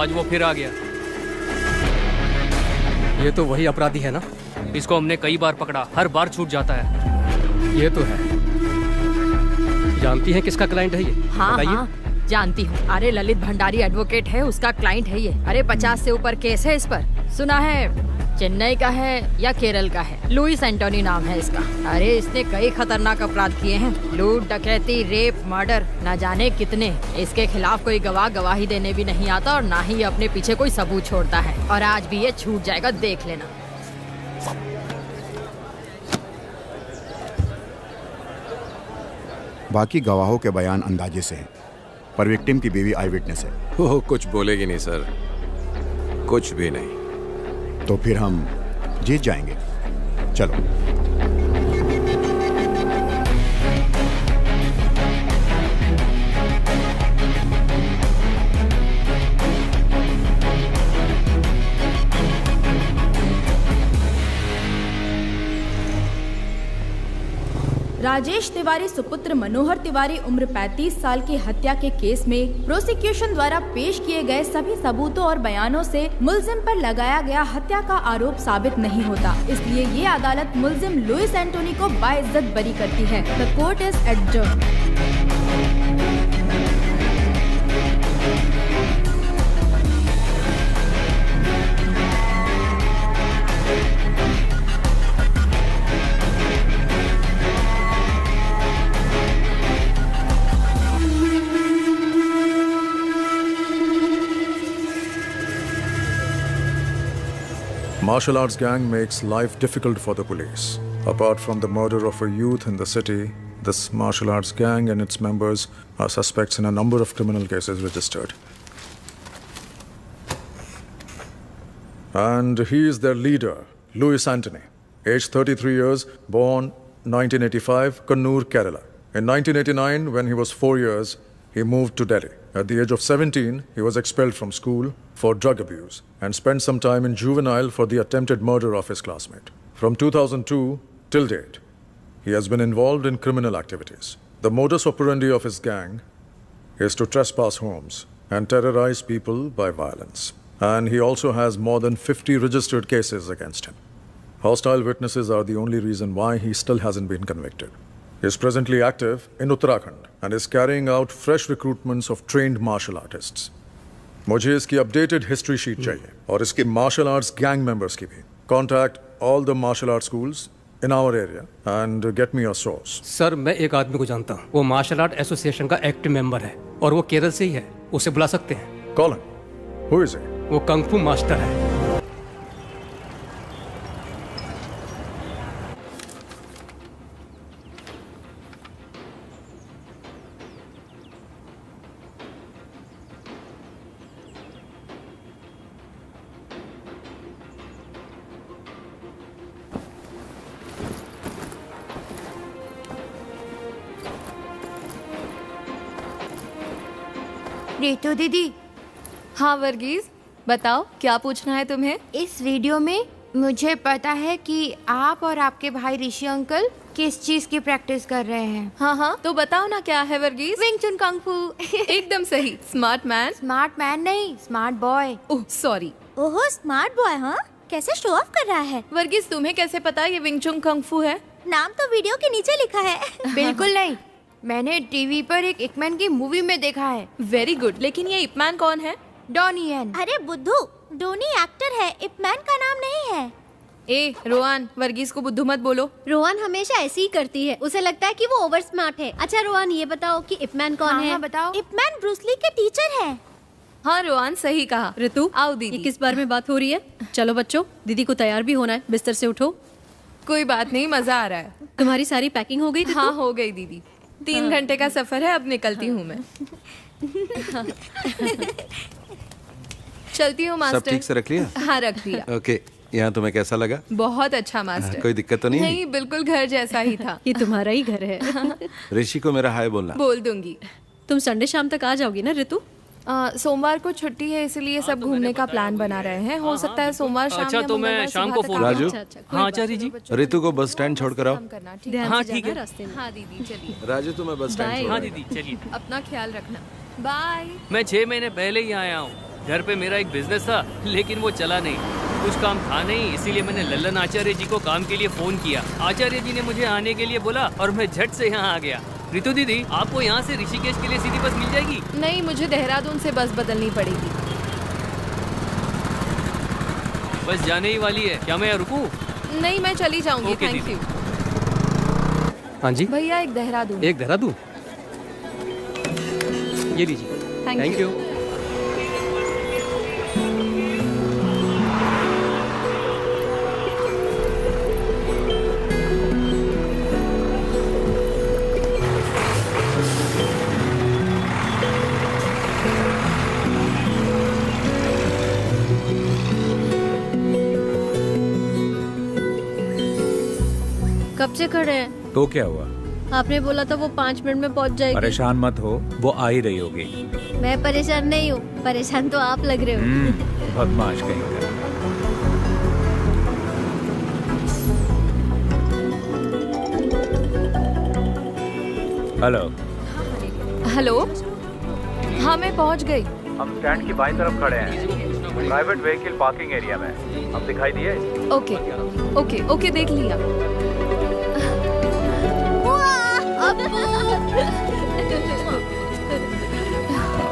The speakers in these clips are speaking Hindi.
आज वो फिर आ गया। ये तो वही अपराधी है ना? इसको हमने कई बार पकड़ा, हर बार छूट जाता है। ये तो है। जानती हैं किसका क्लाइंट है ये? हाँ बताइए। हाँ जानती हूँ। अरे ललित भंडारी एडवोकेट है, उसका क्लाइंट है ये। अरे 50 से ऊपर केस है इस पर। सुना है चेन्नई का है या केरल का है। लुइस एंटोनी नाम है इसका। अरे इसने कई खतरनाक अपराध किए हैं, लूट, डकैती, रेप, मर्डर, न जाने कितने। इसके खिलाफ कोई गवाह गवाही देने भी नहीं आता और ना ही अपने पीछे कोई सबूत छोड़ता है। और आज भी ये छूट जाएगा, देख लेना। बाकी गवाहों के बयान अंदाजे से हैं, पर विक्टिम की बीवी आई विटनेस है। वो कुछ बोलेगी नहीं सर, कुछ भी नहीं। तो फिर हम जीत जाएंगे। चलो। राजेश तिवारी सुपुत्र मनोहर तिवारी उम्र 35 साल की हत्या के केस में प्रोसिक्यूशन द्वारा पेश किए गए सभी सबूतों और बयानों से मुलजिम पर लगाया गया हत्या का आरोप साबित नहीं होता। इसलिए ये अदालत मुलजिम लुइस एंटोनी को बाइज्जत बरी करती है। The court is adjourned. Martial arts gang makes life difficult for the police. Apart from the murder of a youth in the city, this martial arts gang and its members are suspects in a number of criminal cases registered. And he is their leader, Louis Antony, aged 33 years, born 1985, Kannur, Kerala. In 1989, when he was 4 years, he moved to Delhi. At the age of 17, he was expelled from school for drug abuse and spent some time in juvenile for the attempted murder of his classmate. From 2002 till date, he has been involved in criminal activities. The modus operandi of his gang is to trespass homes and terrorize people by violence. And he also has more than 50 registered cases against him. Hostile witnesses are the only reason why he still hasn't been convicted. He is presently active in Uttarakhand and is carrying out fresh recruitments of trained martial artists. मुझे इसकी अपडेटेड हिस्ट्री शीट चाहिए और इसके मार्शल आर्ट्स गैंग मेंबर्स की भी। Contact all the martial art schools in our area and get me a source. Sir मैं एक आदमी को जानता हूँ, वो मार्शल आर्ट एसोसिएशन का एक्टिव मेंबर है और वो केरल से ही है। उसे बुला सकते हैं। Call him. Who is he? वो कंग फू मास्टर है। रितु दीदी। हाँ वर्गीज, बताओ क्या पूछना है तुम्हें? इस वीडियो में मुझे पता है कि आप और आपके भाई ऋषि अंकल किस चीज की प्रैक्टिस कर रहे हैं। हाँ हाँ तो बताओ ना क्या है वर्गीज? विंग चुन कंग फू। एकदम सही। Smart man. स्मार्ट मैन नहीं, स्मार्ट बॉय। Oh sorry. ओहो स्मार्ट बॉय। हाँ कैसे शो ऑफ कर रहा है। वर्गीज तुम्हें कैसे पता ये विंग चुन कंग फू है? नाम तो वीडियो के नीचे लिखा है। बिल्कुल नहीं, मैंने टीवी पर एक इपमैन की मूवी में देखा है। वेरी गुड, लेकिन ये इपमैन कौन है? डोनी यन। अरे बुद्धू, डोनी एक्टर है, इपमैन का नाम नहीं है। ए रोहन, वर्गीज को बुद्धू मत बोलो। रोहन हमेशा ऐसी ही करती है, उसे लगता है कि वो ओवर स्मार्ट है। अच्छा रोहन ये बताओ कि इपमैन कौन है? हाँ, बताओ। इपमैन ब्रूस ली के टीचर है। हाँ रोहन सही कहा। ऋतु आओ दीदी। ये किस बारे में बात हो रही है? चलो बच्चों, दीदी को तैयार भी होना है, बिस्तर से उठो। कोई बात नहीं, मजा आ रहा है। तुम्हारी सारी पैकिंग हो गई? हाँ हो गई दीदी। 3 घंटे का सफर है, अब निकलती हूँ मैं। चलती हूँ मास्टर। सब ठीक से रख लिया? हाँ रख लिया। ओके, यहाँ तुम्हें कैसा लगा? बहुत अच्छा मास्टर। कोई दिक्कत तो नहीं? नहीं, बिल्कुल घर जैसा ही था। ये तुम्हारा ही घर है। ऋषि को मेरा हाय बोलना। बोल दूंगी। तुम संडे शाम तक आ जाओगी ना ऋतु? सोमवार को छुट्टी है, इसलिए सब घूमने का प्लान बना रहे हैं। हो सकता है सोमवार शाम अच्छा, तो मैं शाम को फोन। राजू। हाँ आचार्य जी। ऋतु को बस स्टैंड छोड़ कर आओ। हाँ ठीक है। हाँ दीदी चलिए। राजू तुम्हें बस स्टैंड छोड़। हाँ दीदी चलिए। अपना ख्याल रखना। बाय। मैं 6 महीने पहले ही आया हूँ। घर पे मेरा एक बिजनेस था, लेकिन वो चला नहीं, कुछ काम था नहीं, इसीलिए मैंने लल्लन आचार्य जी को काम के लिए फोन किया। आचार्य जी ने मुझे आने के लिए बोला और मैं झट से यहाँ आ गया। रितु दीदी, आपको यहाँ से ऋषिकेश के लिए सीधी बस मिल जाएगी? नहीं, मुझे देहरादून से बस बदलनी पड़ेगी। बस जाने ही वाली है, क्या मैं यहाँ रुकूं? नहीं, मैं चली जाऊंगी। ओके थैंक दीदी। यू। हाँ जी, भैया एक देहरादून। एक देहरादून, ये लीजिए। Thank you. कब से खड़े हैं? तो क्या हुआ? आपने बोला था वो 5 मिनट में पहुंच जाएगी। परेशान मत हो, वो आ ही रही होगी। मैं परेशान नहीं हूँ, परेशान तो आप लग रहे हो। बदमाश कहीं का। हेलो। हेलो, हाँ मैं पहुंच गई। हम स्टैंड की बाईं तरफ खड़े हैं, प्राइवेट व्हीकल पार्किंग एरिया में। हम दिखाई दिए? ओके ओके ओके, देख लिया।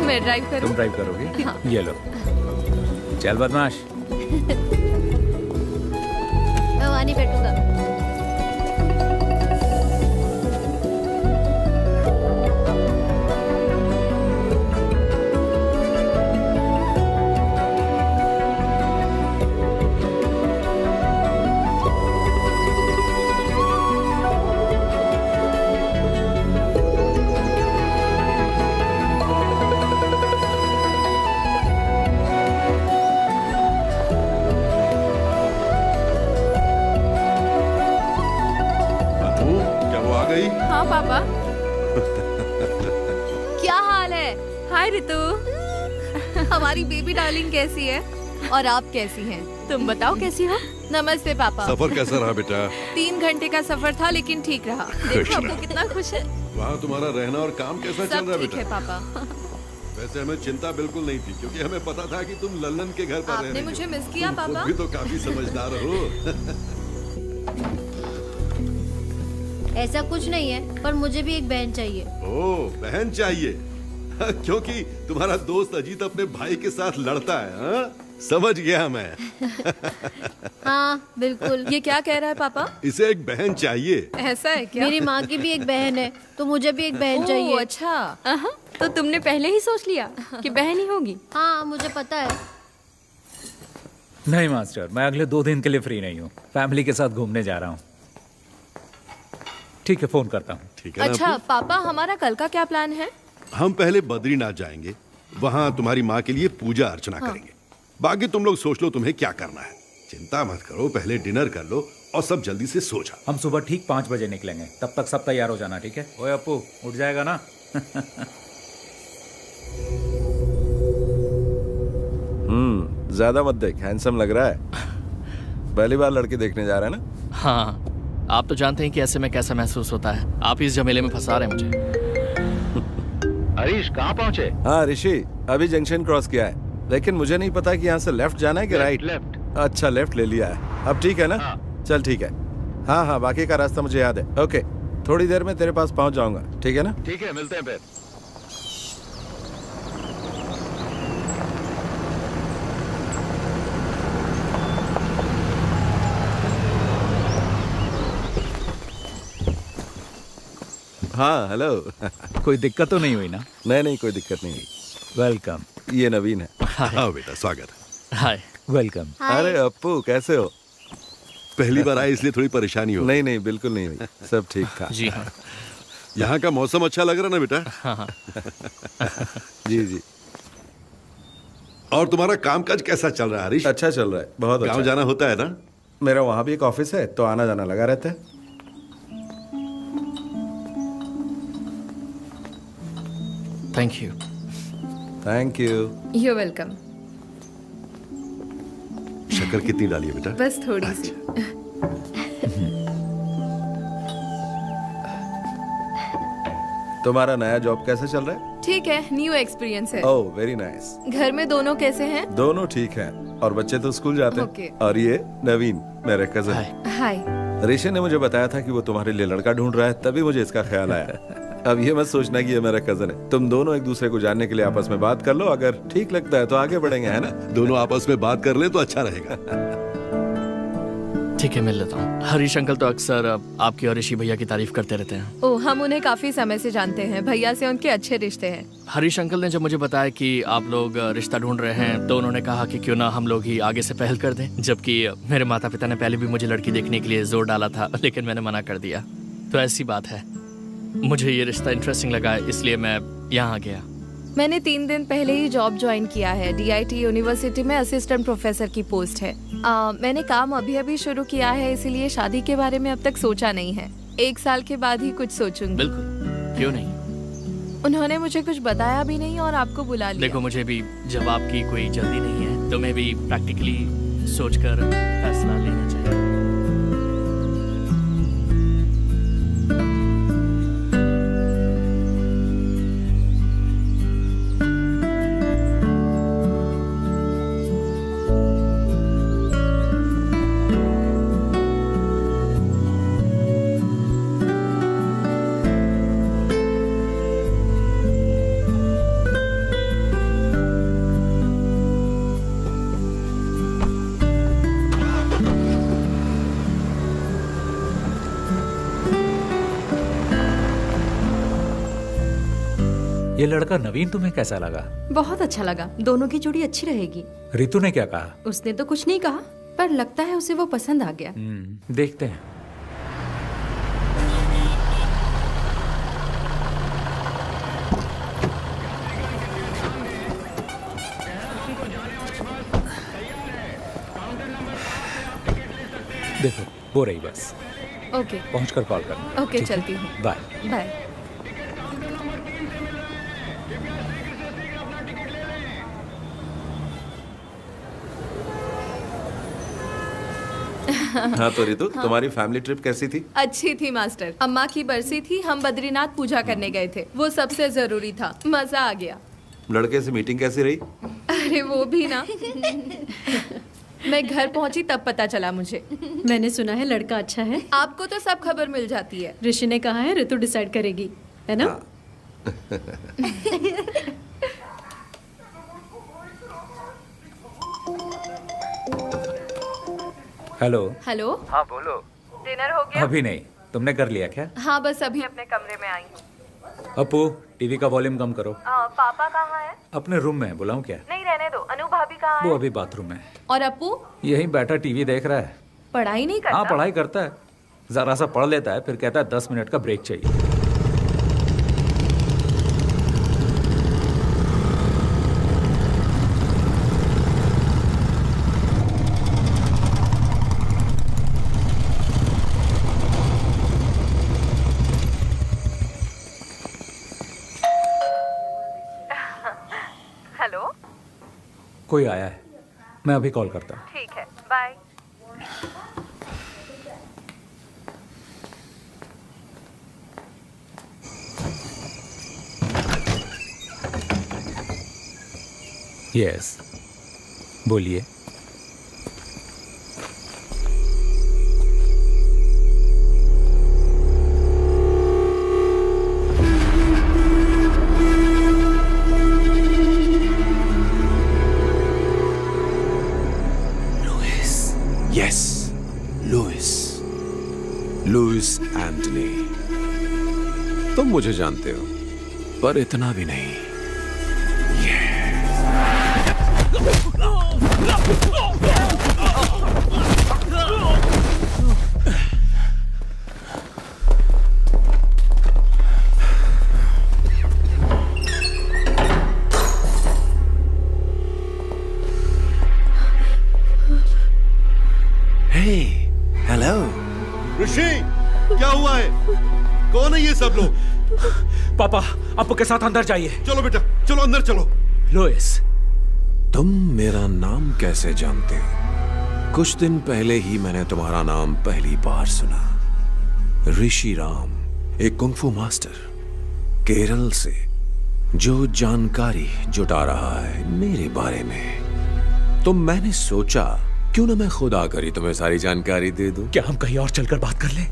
मैं ड्राइव करूं? तुम ड्राइव करोगी? हाँ। ये लो। चल बदमाश। मैं वहाँ नहीं बैठूंगा। हाँ पापा। क्या हाल है? हाय रितु। हमारी बेबी डार्लिंग कैसी है? और आप कैसी हैं? तुम बताओ कैसी हो? नमस्ते पापा। सफर कैसा रहा बेटा? 3 घंटे का सफर था, लेकिन ठीक रहा। देखो आपको कितना खुश है। वहाँ तुम्हारा रहना और काम कैसा चल रहा है ठीक बेटा? है पापा। वैसे हमें चिंता बिल्कुल नहीं थी, क्योंकि हमें पता था कि तुम लल्लन के घर पर रह आपने रही हो। मुझे मिस किया तुम खुद पापा? भी तो काफी समझदार हो। ऐसा कुछ नहीं है, पर मुझे भी एक बहन चाहिए। ओह, बहन चाहिए? क्योंकि तुम्हारा दोस्त अजीत अपने भाई के साथ लड़ता है, हाँ? समझ गया मैं। हाँ बिल्कुल। ये क्या कह रहा है पापा? इसे एक बहन चाहिए। ऐसा है क्या? मेरी माँ की भी एक बहन है, तो मुझे भी एक बहन चाहिए। अच्छा, तो तुमने पहले ही सोच लिया कि बहन ही होगी? हाँ मुझे पता है। नहीं मास्टर, मैं अगले 2 दिन के लिए फ्री नहीं हूँ। फैमिली के साथ घूमने जा रहा हूँ। ठीक है, फोन करता हूँ। ठीक है ना? अच्छा पापा, हमारा कल का क्या प्लान है? हम पहले बद्रीनाथ जाएंगे, वहाँ तुम्हारी माँ के लिए पूजा अर्चना करेंगे। बाकी तुम लोग सोच लो तुम्हें क्या करना है। चिंता मत करो, पहले डिनर कर लो और सब जल्दी से सो जाओ। हम सुबह ठीक 5 बजे निकलेंगे, तब तक सब तैयार हो जाना, ठीक है? ओए अप्पू, उठ जाएगा ना? ज्यादा मत देख, हैंडसम लग रहा है। पहली बार लड़की देखने जा रहा है ना? हाँ, आप तो जानते हैं कि ऐसे में कैसा महसूस होता है। आप इस झमेले में फंसा रहे हैं मुझे। हरीश कहाँ पहुँचे? हाँ ऋषि, अभी जंक्शन क्रॉस किया है, लेकिन मुझे नहीं पता कि यहाँ से लेफ्ट जाना है कि राइट। लेफ्ट। अच्छा, लेफ्ट ले लिया है। अब ठीक है ना? हाँ। चल ठीक है। हाँ हाँ, बाकी का रास्ता मुझे याद है। ओके, थोड़ी देर में तेरे पास पहुँच जाऊंगा, ठीक है ना? ठीक है, मिलते हैं फिर। हाँ हेलो। कोई दिक्कत तो नहीं हुई ना? नहीं नहीं, कोई दिक्कत नहीं हुई। वेलकम। ये नवीन है। हाँ बेटा, स्वागत। हाय। वेलकम। अरे अप्पू, कैसे हो? पहली बार आए इसलिए थोड़ी परेशानी हो। नहीं नहीं, बिल्कुल नहीं हुई, सब ठीक था। जी हाँ। यहाँ का मौसम अच्छा लग रहा ना बेटा? हाँ हाँ। जी जी। और तुम्हारा कामकाज कैसा चल रहा है हरीश? अच्छा चल रहा है, बहुत अच्छा। गाँव जाना होता है ना? मेरा वहाँ भी एक ऑफिस है, तो आना जाना लगा रहता है। Thank you. Thank you. You welcome. शक्कर कितनी डाली है बेटा? बस थोड़ी सी। तुम्हारा नया जॉब कैसा चल रहा है? ठीक है, न्यू एक्सपीरियंस है। Oh very nice. घर में दोनों कैसे हैं? दोनों ठीक हैं और बच्चे तो स्कूल जाते ओके। हैं। और ये नवीन मेरे कजन है। हाय। ऋषि ने मुझे बताया था कि वो तुम्हारे लिए लड़का ढूंढ रहा है, तभी मुझे इसका ख्याल आया। अब ये मत सोचना कि ये मेरा कजन है। तुम दोनों एक दूसरे को जानने के लिए आपस में बात कर लो, अगर ठीक लगता है तो आगे बढ़ेंगे, है ना? दोनों आपस में बात कर ले तो अच्छा रहेगा। ठीक है, मिल लेता हूँ। हरीश अंकल तो अक्सर आपकी और ऋषि भैया की तारीफ करते रहते हैं। ओह, हम उन्हें काफी समय से जानते हैं। भैया से उनके अच्छे रिश्ते हैं। हरीश अंकल ने जब मुझे बताया कि आप लोग रिश्ता ढूंढ रहे हैं तो उन्होंने कहा कि क्यों ना हम लोग ही आगे से पहल कर दें, जबकि मेरे माता पिता ने पहले भी मुझे लड़की देखने के लिए जोर डाला था, लेकिन मैंने मना कर दिया। तो ऐसी बात है, मुझे ये रिश्ता इंटरेस्टिंग लगा, इसलिए मैं यहाँ आ गया। मैंने 3 दिन पहले ही जॉब ज्वाइन किया है। DIT यूनिवर्सिटी में असिस्टेंट प्रोफेसर की पोस्ट है। मैंने काम अभी शुरू किया है, इसीलिए शादी के बारे में अब तक सोचा नहीं है। 1 साल के बाद ही कुछ सोचूंगी। बिल्कुल, क्यों नहीं। उन्होंने मुझे कुछ बताया भी नहीं और आपको बुला लिया। देखो, मुझे भी जब आपकी कोई जल्दी नहीं है तो मैं भी प्रैक्टिकली सोचकर फैसला लेना चाहिए। ये लड़का नवीन तुम्हें कैसा लगा? बहुत अच्छा लगा। दोनों की जोड़ी अच्छी रहेगी। रितु ने क्या कहा? उसने तो कुछ नहीं कहा, पर लगता है उसे वो पसंद आ गया। देखते हैं। देखो, वो रही बस। ओके। पहुंचकर कॉल करना। ओके, चलती हूँ। बाय। बाय। हाँ तो रितु, तुम्हारी फैमिली ट्रिप कैसी थी? अच्छी थी मास्टर। अम्मा की बरसी थी, हम बद्रीनाथ पूजा करने गए थे। वो सबसे जरूरी था। मजा आ गया। लड़के से मीटिंग कैसी रही? अरे वो भी ना। मैं घर पहुंची तब पता चला मुझे। मैंने सुना है लड़का अच्छा है। आपको तो सब खबर मिल जाती है। ऋषि ने कहा है ऋतु डिसाइड करेगी, है ना? हेलो। हेलो। हाँ बोलो। डिनर हो गया? अभी नहीं, तुमने कर लिया क्या? हाँ, बस अभी अपने कमरे में आई हूँ। अपू, टीवी का वॉल्यूम कम करो। पापा कहाँ है? अपने रूम में है, बुलाऊं क्या? नहीं, रहने दो। अनु भाभी कहाँ है? वो अभी बाथरूम में। और अपू? यहीं बैठा टीवी देख रहा है। पढ़ाई नहीं करता? हाँ, पढ़ाई करता है। जरा सा पढ़ लेता है, फिर कहता है 10 मिनट का ब्रेक चाहिए। हेलो। कोई आया है, मैं अभी कॉल करता हूँ। ठीक है, बाय। यस, बोलिए। Yes, Louis Antony. तुम मुझे जानते हो, पर इतना भी नहीं। हेलो ऋषि, क्या हुआ है? कौन है ये सब लोग? पापा, आपू के साथ अंदर जाइए। चलो बेटा, चलो अंदर चलो। लुइस, तुम मेरा नाम कैसे जानते हो? कुछ दिन पहले ही मैंने तुम्हारा नाम पहली बार सुना। ऋषि राम, एक कुंग फू मास्टर, केरल से। जो जानकारी जुटा रहा है मेरे बारे में, तो मैंने सोचा क्यों ना मैं खुद आकर ही तुम्हें सारी जानकारी दे दूं। क्या हम कहीं और चलकर बात कर लें?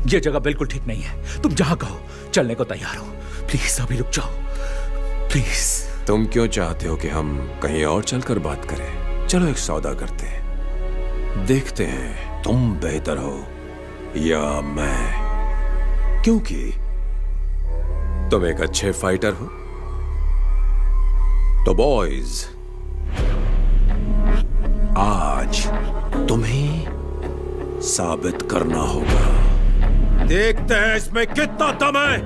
ये जगह बिल्कुल ठीक नहीं है। तुम जहां कहो चलने को तैयार हो। प्लीज अभी रुक जाओ, प्लीज। तुम क्यों चाहते हो कि हम कहीं और चलकर बात करें? चलो एक सौदा करते हैं, देखते हैं तुम बेहतर हो या मैं, क्योंकि तुम एक अच्छे फाइटर हो। तो बॉयज, आज तुम्हें साबित करना होगा। देखते हैं इसमें कितना दम है।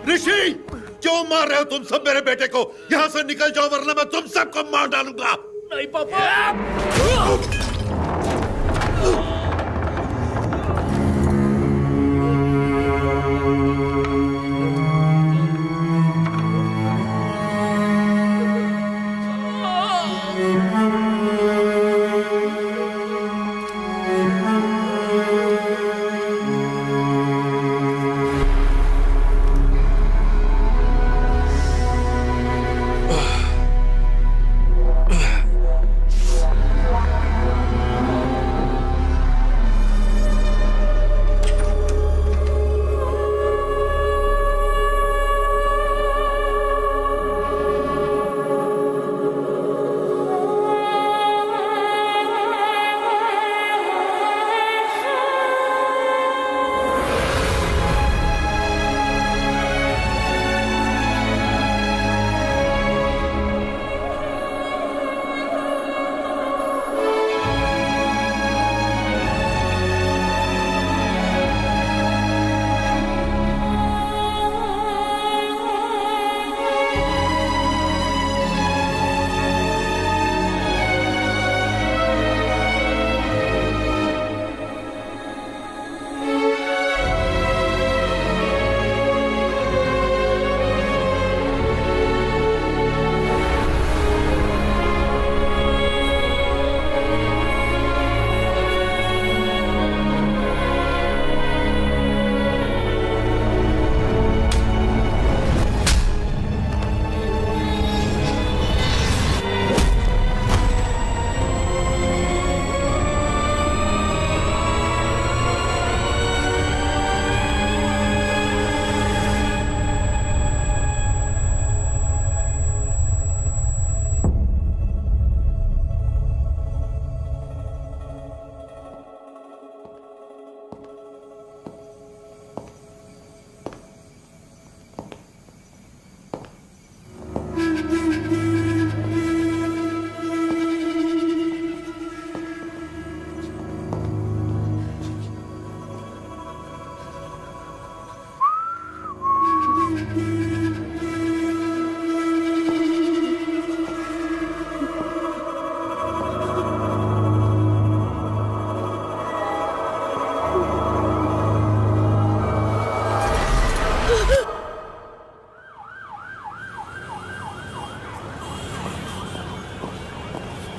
ऋषि, क्यों मार रहे हो तुम सब मेरे बेटे को? यहाँ से निकल जाओ वरना मैं तुम सबको मार डालूंगा। नहीं पापा।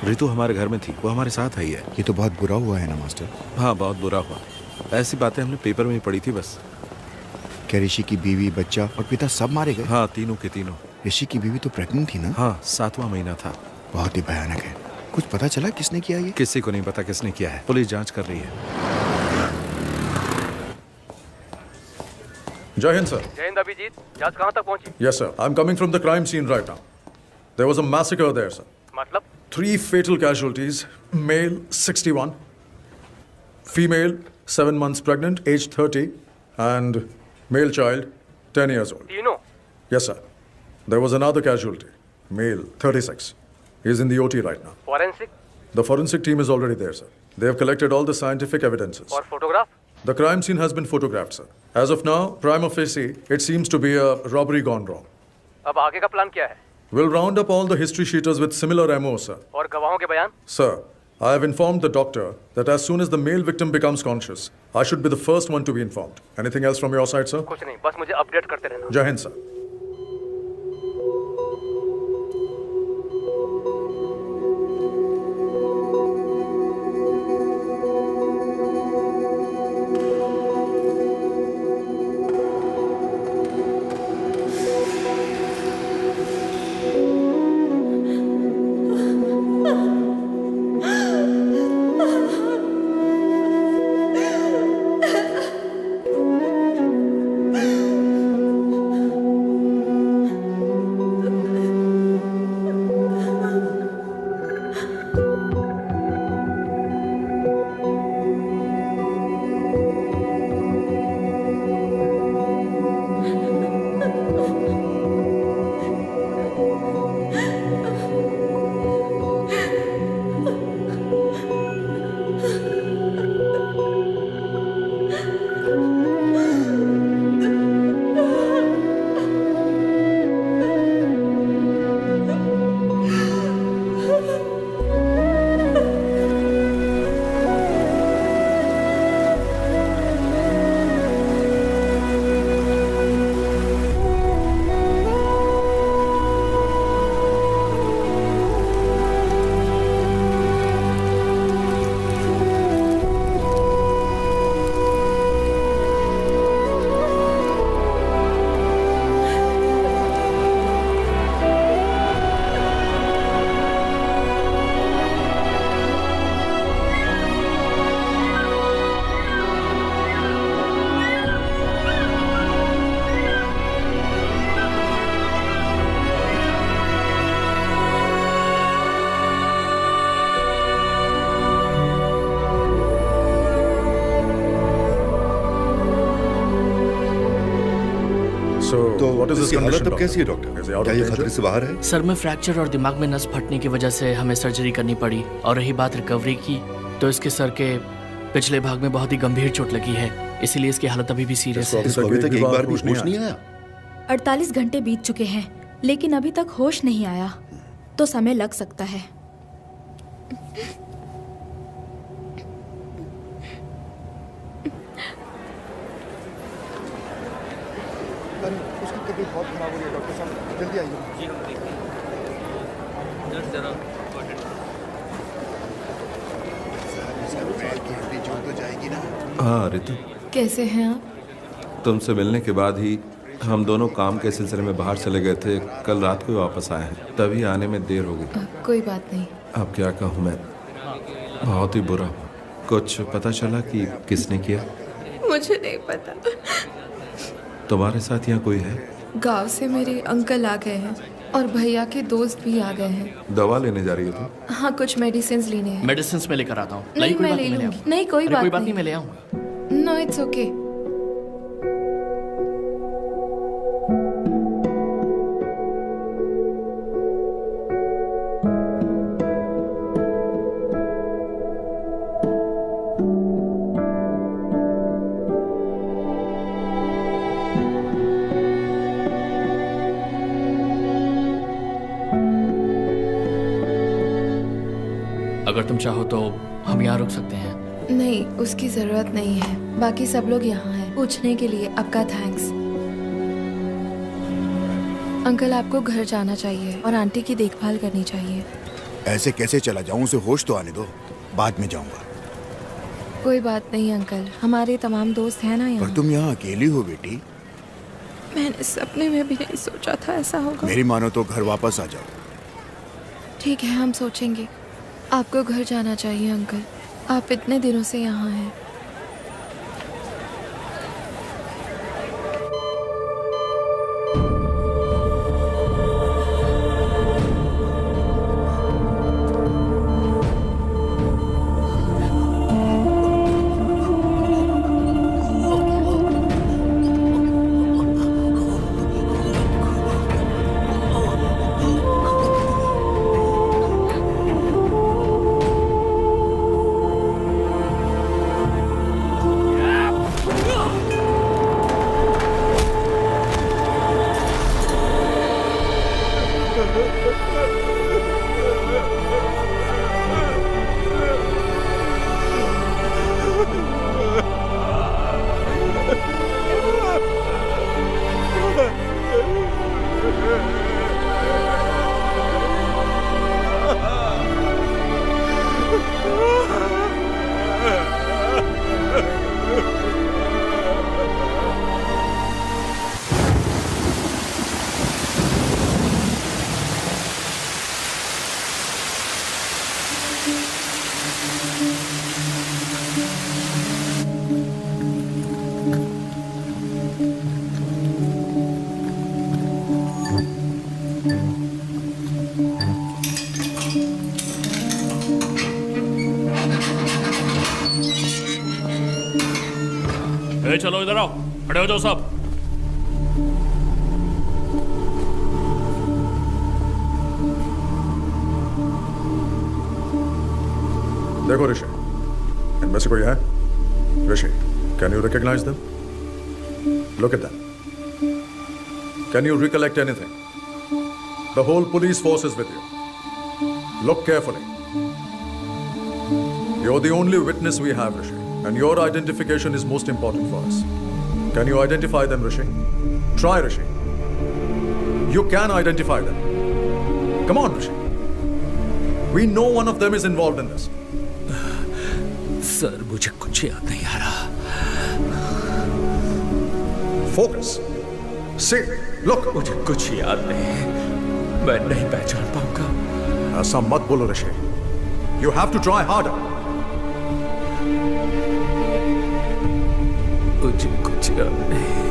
रितु हमारे घर में थी, वो हमारे साथ आई है। ये तो बहुत बुरा हुआ है ना मास्टर? हाँ, बहुत बुरा हुआ। ऐसी बातें हमने पेपर में ही पढ़ी थी बस। क्या ऋषि की बीवी, बच्चा और पिता सब मारे गए? हाँ, तीनों के तीनों। ऋषि की बीवी तो प्रेग्नेंट थी ना? हाँ, 7वां महीना था। बहुत ही भयानक है। कुछ पता चला किसने किया ये? किसी को नहीं पता किसने किया है, पुलिस जांच कर रही है। जय हिंद सर। जय हिंद अभिजीत, जांच कहाँ तक पहुंची? Yes sir, I'm coming from the crime scene right now. There was a massacre there sir. मतलब? 3 fatal casualties, male 61, female 7 months pregnant, age 30, and male child 10 years old. तीनों? Yes sir. There was another casualty, male 36. He is in the OT right now. Forensic? The forensic team is already there sir. They have collected all the scientific evidences. और photograph? The crime scene has been photographed sir. As of now, prima facie, it seems to be a robbery gone wrong. अब आगे का प्लान क्या है? We'll round up all the history sheeters with similar MO, sir. और गवाहों के बयान? Sir, I have informed the doctor that as soon as the male victim becomes conscious, I should be the first one to be informed. Anything else from your side, sir? कुछ नहीं, बस मुझे अपडेट करते रहना। Jai Hind, sir. तो what is his इसकी हालत condition, अब कैसी है doctor? Doctor? Is he out क्या of ये danger? खतरे से बाहर है? सर में फ्रैक्चर और दिमाग में नस फटने की वजह से हमें सर्जरी करनी पड़ी। और रही बात रिकवरी की, तो इसके सर के पिछले भाग में बहुत ही गंभीर चोट लगी है, इसीलिए इसकी हालत अभी भी सीरियस है। इसको अभी तक एक बार भी होश नहीं आया। 48 घंटे बीत चुके हैं, लेकिन अभी तक होश नहीं आया, तो समय लग सकता है। उसकी तबीयत बहुत खराब हो रही है डॉक्टर साहब, जल्दी आइए। जी हम देखते हैं। जरा पैर की हड्डी जुड़ तो जाएगी ना। हाँ रितु, कैसे हैं आप? तुमसे मिलने के बाद ही हम दोनों काम के सिलसिले में बाहर चले गए थे। कल रात को वापस आए हैं, तभी आने में देर हो गई। कोई बात नहीं। अब क्या कहूँ मैं, बहुत ही बुरा। कुछ पता चला कि किसने किया? मुझे नहीं पता। तुम्हारे साथ यहाँ कोई है? गांव से मेरे अंकल आ गए हैं और भैया के दोस्त भी आ गए हैं। दवा लेने जा रही हो तुम? हाँ, कुछ मेडिसिन लेने हैं। मेडिसिन में लेकर आता हूँ। नहीं, मैं ले लूंगी। नहीं, कोई बात नहीं, मैं ले आऊंगा। No, it's okay. अगर तुम चाहो तो हम यहाँ रुक सकते हैं। नहीं, उसकी जरूरत नहीं है। बाकी सब लोग यहाँ हैं। पूछने के लिए आपका थैंक्स। अंकल, आपको घर जाना चाहिए और आंटी की देखभाल करनी चाहिए। ऐसे कैसे चला जाऊं? उसे होश तो आने दो, बाद में जाऊंगा। कोई बात नहीं अंकल, हमारे तमाम दोस्त हैं ना यहाँ। पर तुम यहाँ अकेली हो बेटी। मैंने सपने में भी नहीं सोचा था ऐसा होगा। मेरी मानो तो घर वापस आ जाओ। ठीक है, हम सोचेंगे। आपको घर जाना चाहिए अंकल, आप इतने दिनों से यहाँ हैं। चलो इधर आओ, खड़े हो जाओ सब। देखो ऋषि, इनमें से कोई है? ऋषि, can you recognize them? Look at them. Can you recollect anything? The whole police force is with you. Look carefully. You're the only witness we have, Rishi, and your identification is most important for us. Can you identify them, Rishi? Try, Rishi. You can identify them. Come on, Rishi. We know one of them is involved in this. Sir, मुझे कुछ याद नहीं आ रहा। Focus. See, look. मुझे कुछ याद नहीं, मैं नहीं पहचान पाऊंगा। ऐसा मत बोलो ऋषि। You have to try harder. मुझे कुछ याद नहीं।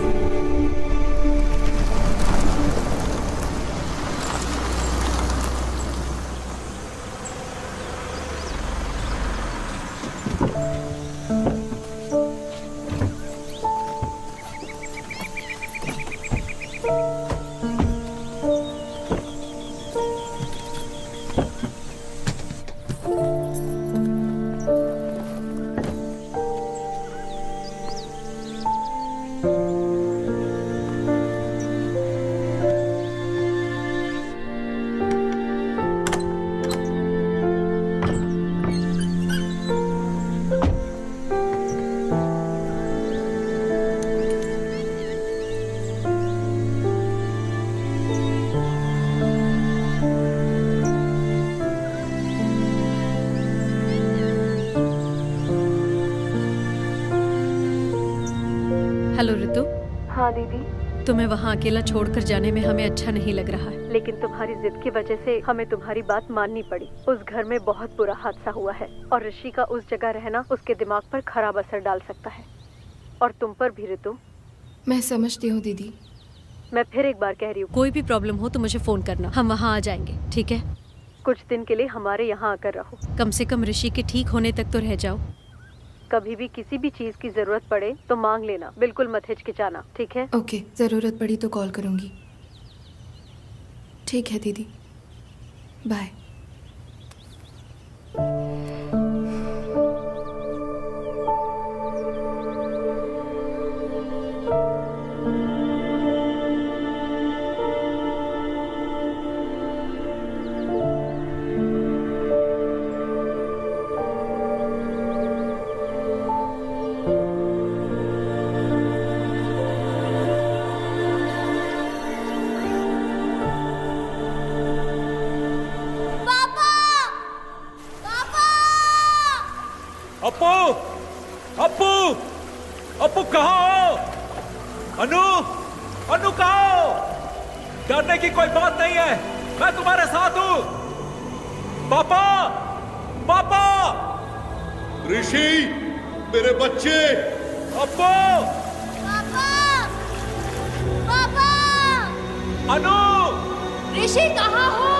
हेलो ऋतु। हाँ दीदी। तुम्हें वहाँ अकेला छोड़कर जाने में हमें अच्छा नहीं लग रहा है, लेकिन तुम्हारी जिद की वजह से हमें तुम्हारी बात माननी पड़ी। उस घर में बहुत बुरा हादसा हुआ है और ऋषि का उस जगह रहना उसके दिमाग पर खराब असर डाल सकता है, और तुम पर भी ऋतु। मैं समझती हूँ दीदी। मैं फिर एक बार कह रही हूँ, कोई भी प्रॉब्लम हो तो मुझे फोन करना, हम वहाँ आ जाएंगे, ठीक है? कुछ दिन के लिए हमारे यहाँ आकर रहो, कम से कम ऋषि के ठीक होने तक तो रह जाओ। कभी भी किसी भी चीज की जरूरत पड़े तो मांग लेना, बिल्कुल मत हिचकिचाना, ठीक है? ओके, जरूरत पड़ी तो कॉल करूंगी। ठीक है दीदी, बाय। अप्पू, अप्पू, अप्पू कहाँ हो? अनु, अनु कहाँ हो? डरने की कोई बात नहीं है, मैं तुम्हारे साथ हूँ। पापा, पापा, ऋषि, मेरे बच्चे। अप्पू, पापा, पापा, अनु, ऋषि कहाँ हो?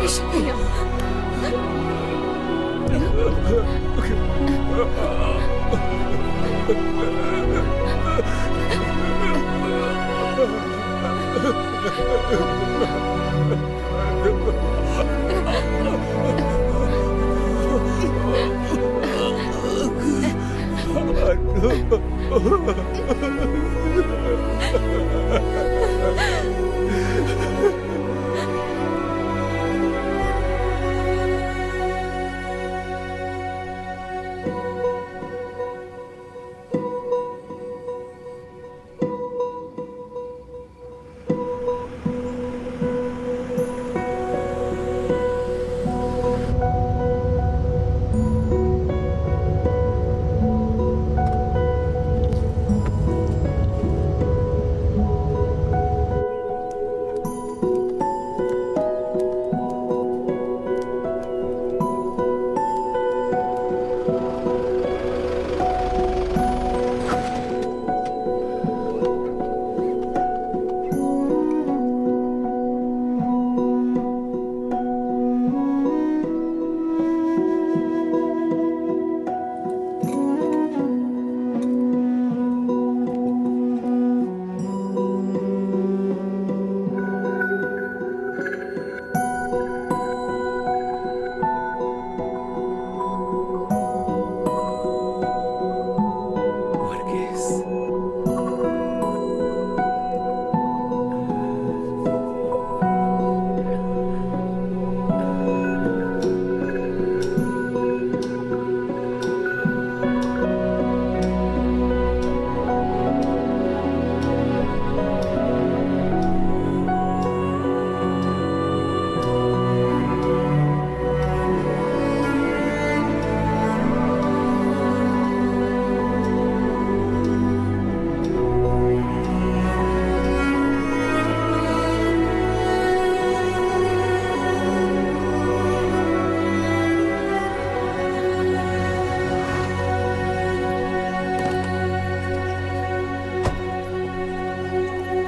ऋषि भैया,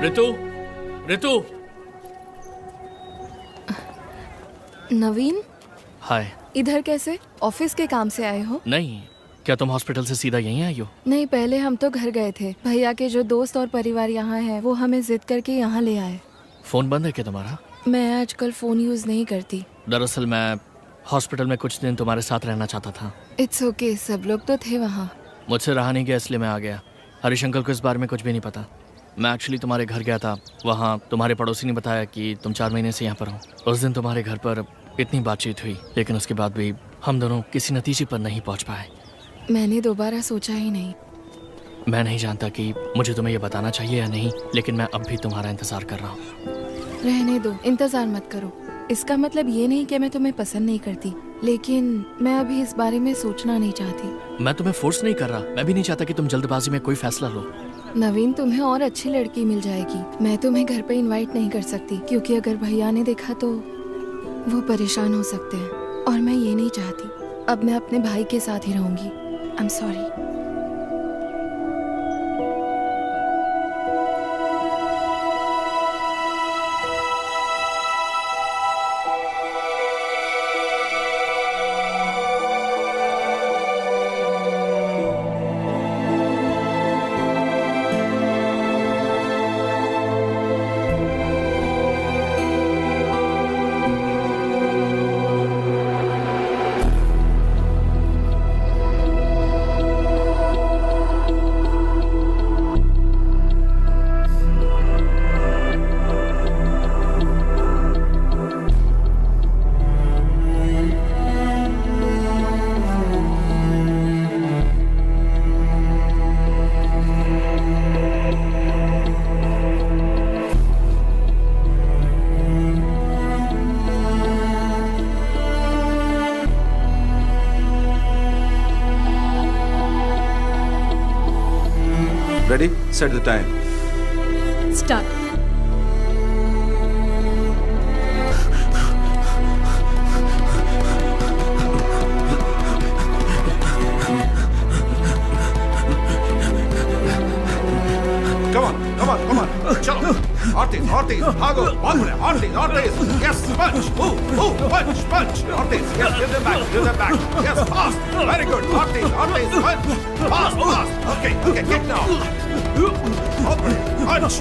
ऋतु, ऋतु। नवीन, हाय। इधर कैसे? ऑफिस के काम से आए हो? नहीं, क्या तुम हॉस्पिटल से सीधा यहीं आई हो? नहीं, पहले हम तो घर गए थे। भैया के जो दोस्त और परिवार यहाँ है वो हमें जिद करके यहाँ ले आए। फोन बंद है क्या तुम्हारा? मैं आजकल फोन यूज नहीं करती। दरअसल मैं हॉस्पिटल में कुछ दिन तुम्हारे साथ रहना चाहता था। इट्स ओके, सब लोग तो थे वहाँ। मुझसे रहा नहीं गया इसलिए मैं आ गया। हरीश अंकल को इस बारे में कुछ भी नहीं पता। मैं एक्चुअली तुम्हारे घर गया था। वहाँ तुम्हारे पड़ोसी ने बताया कि तुम 4 महीने से यहाँ पर हो। उस दिन तुम्हारे घर पर इतनी बातचीत हुई, लेकिन उसके बाद भी हम दोनों किसी नतीजे पर नहीं पहुँच पाए। मैंने दोबारा सोचा ही नहीं। मैं नहीं जानता कि मुझे तुम्हें ये बताना चाहिए या नहीं, लेकिन मैं अब भी तुम्हारा इंतजार कर रहा हूँ। रहने दो, इंतजार मत करो। इसका मतलब ये नहीं कि मैं तुम्हें पसंद नहीं करती, लेकिन मैं अभी इस बारे में सोचना नहीं चाहती। मैं तुम्हें फोर्स नहीं कर रहा। मैं भी नहीं चाहता कि तुम जल्दबाजी में कोई फैसला लो। नवीन, तुम्हें और अच्छी लड़की मिल जाएगी। मैं तुम्हें घर पे इनवाइट नहीं कर सकती, क्योंकि अगर भैया ने देखा तो वो परेशान हो सकते हैं, और मैं ये नहीं चाहती। अब मैं अपने भाई के साथ ही रहूंगी। I am sorry. Ready? Set the time. Start. Come on. चलो. Ortiz, भागो. Ortiz. Yes, punch. Move, punch. Ortiz, yes, give them back. Yes, fast. Very good. Ortiz, punch. Fast. Okay, kick now. Open, punch.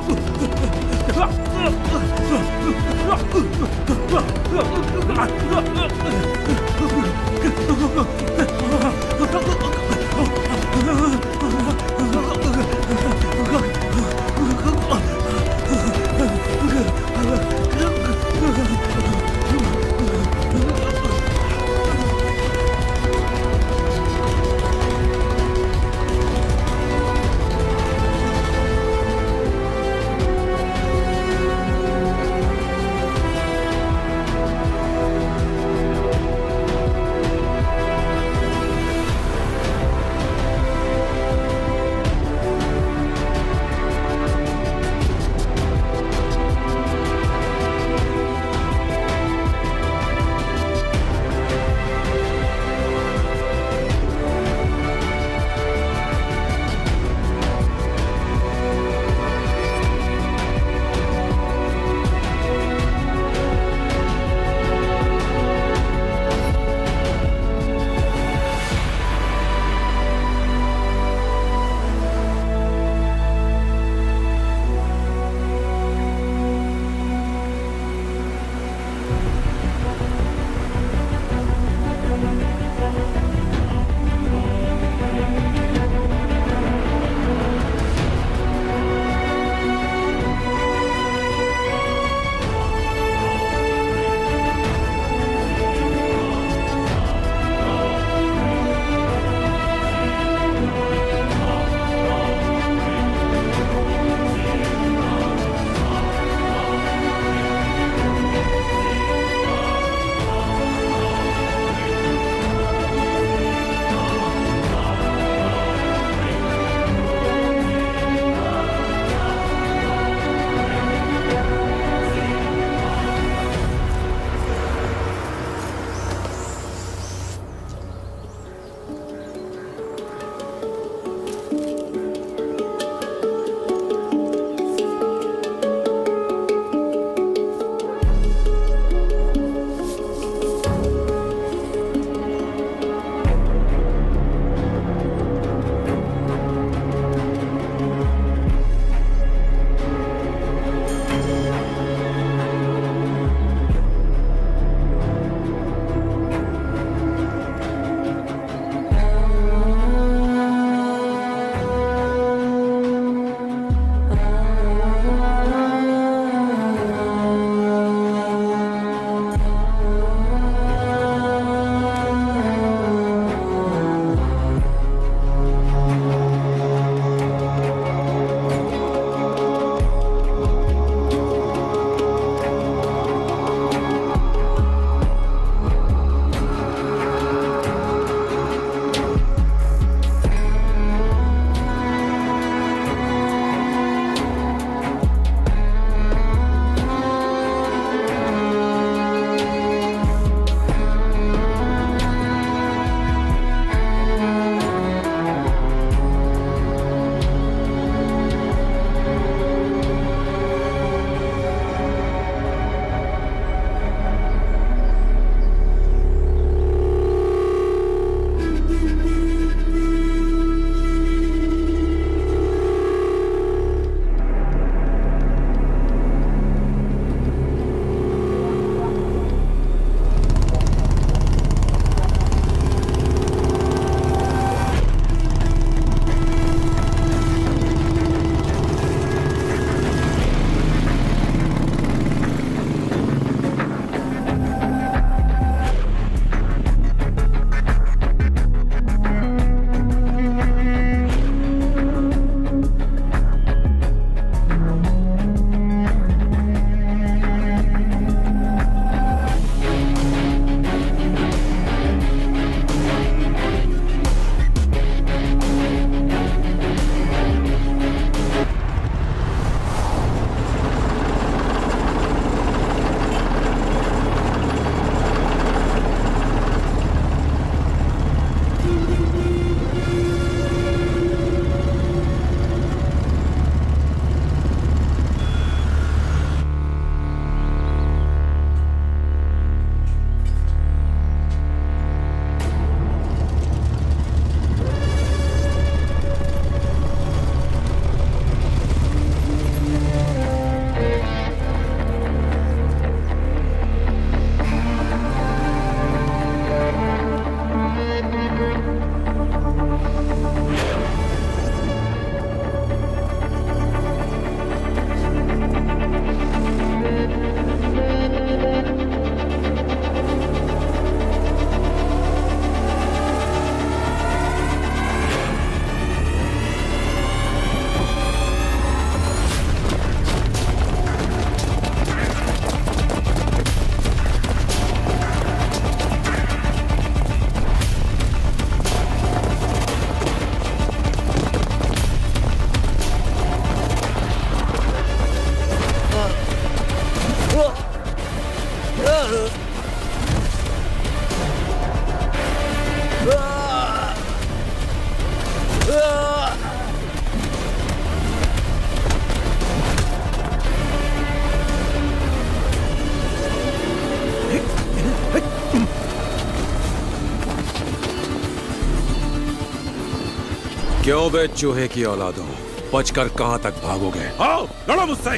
क्यों बे चूहे की औलाद हो, बचकर कहां तक भागोगे? आओ लड़ो मुझसे।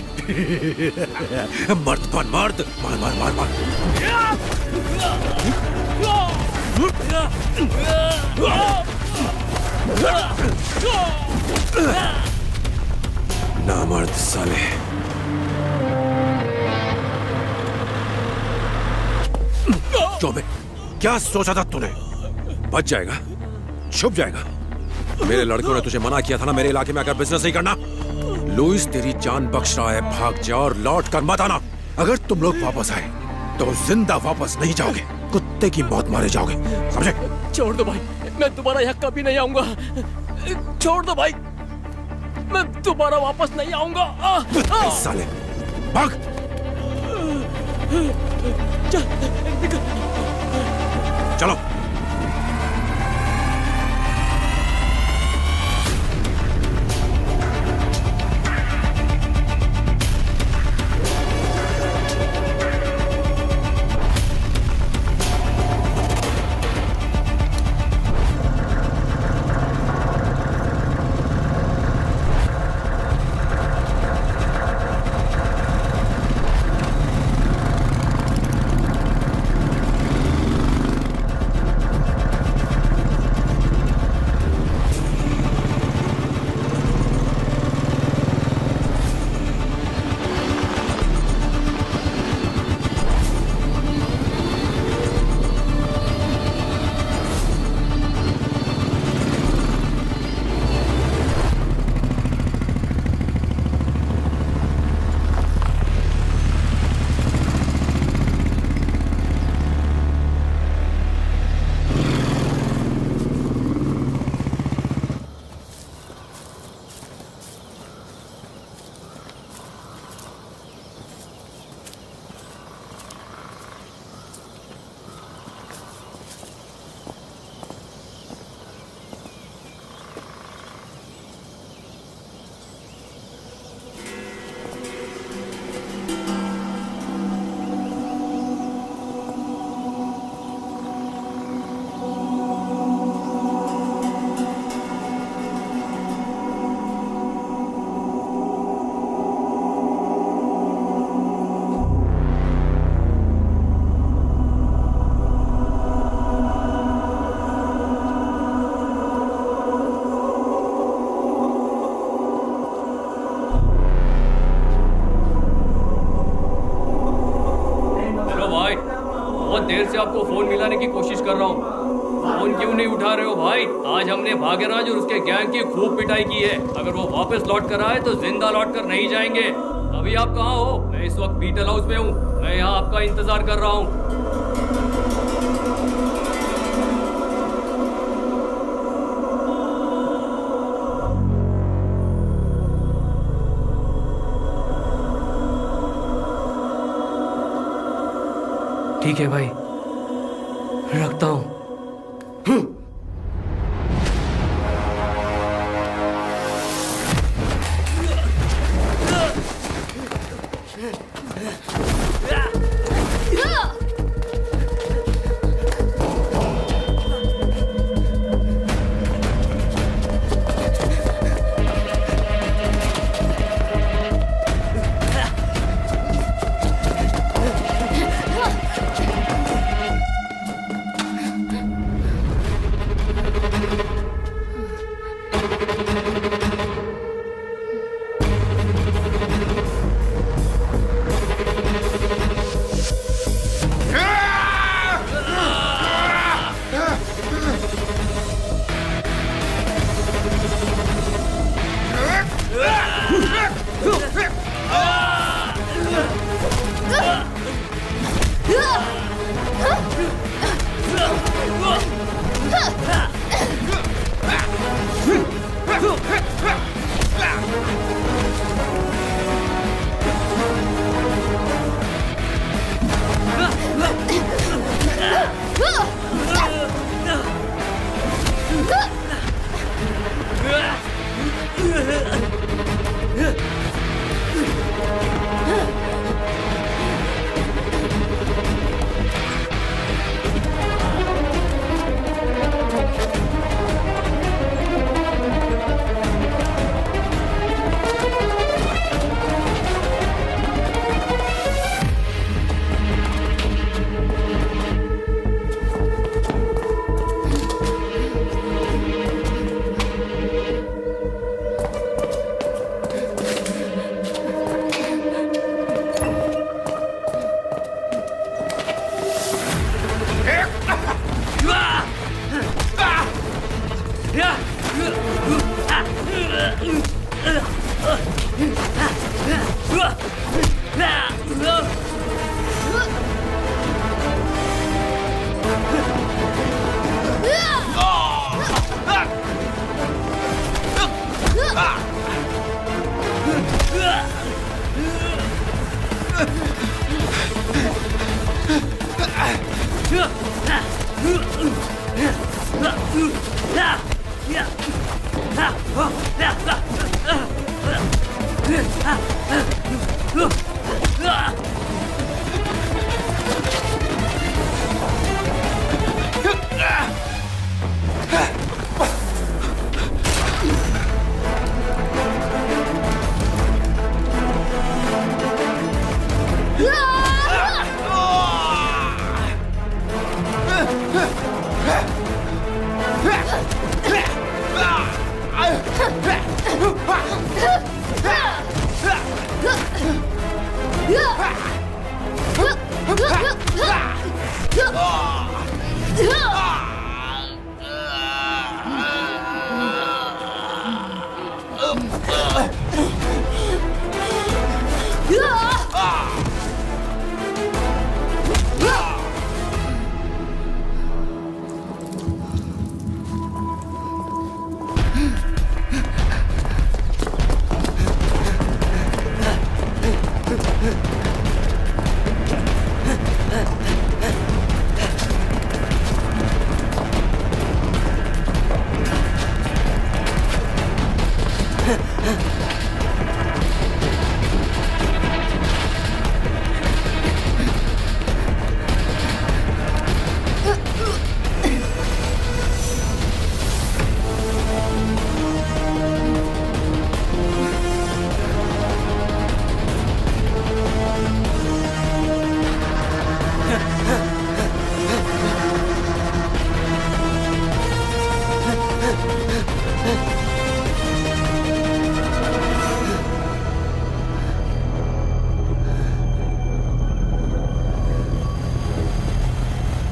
मर्द बन मर्द, मार मार मार मार। नामर्द साले। क्यों बे, क्या सोचा था तूने? बच जाएगा, छुप जाएगा। मेरे लड़कों ने तुझे मना किया था ना मेरे इलाके में आकर बिजनेस नहीं करना। लुइस तेरी जान बख्श रहा है, भाग जा और लौट कर मत आना। अगर तुम लोग वापस आए तो जिंदा वापस नहीं जाओगे, कुत्ते की मौत मारे जाओगे, समझे? छोड़ दो भाई, मैं तुम्हारा यहाँ कभी नहीं आऊंगा। छोड़ दो भाई, मैं दोबारा वापस नहीं आऊंगा। साले भाग। चलो। देर से आपको फोन मिलाने की कोशिश कर रहा हूँ, फोन क्यों नहीं उठा रहे हो भाई? आज हमने भाग्यराज और उसके गैंग की खूब पिटाई की है। अगर वो वापस लौट कर आए तो जिंदा लौट कर नहीं जाएंगे। अभी आप कहाँ हो? मैं इस वक्त बीटल हाउस में हूँ। मैं यहाँ आपका इंतजार कर रहा हूँ। ठीक है भाई, रखता हूँ।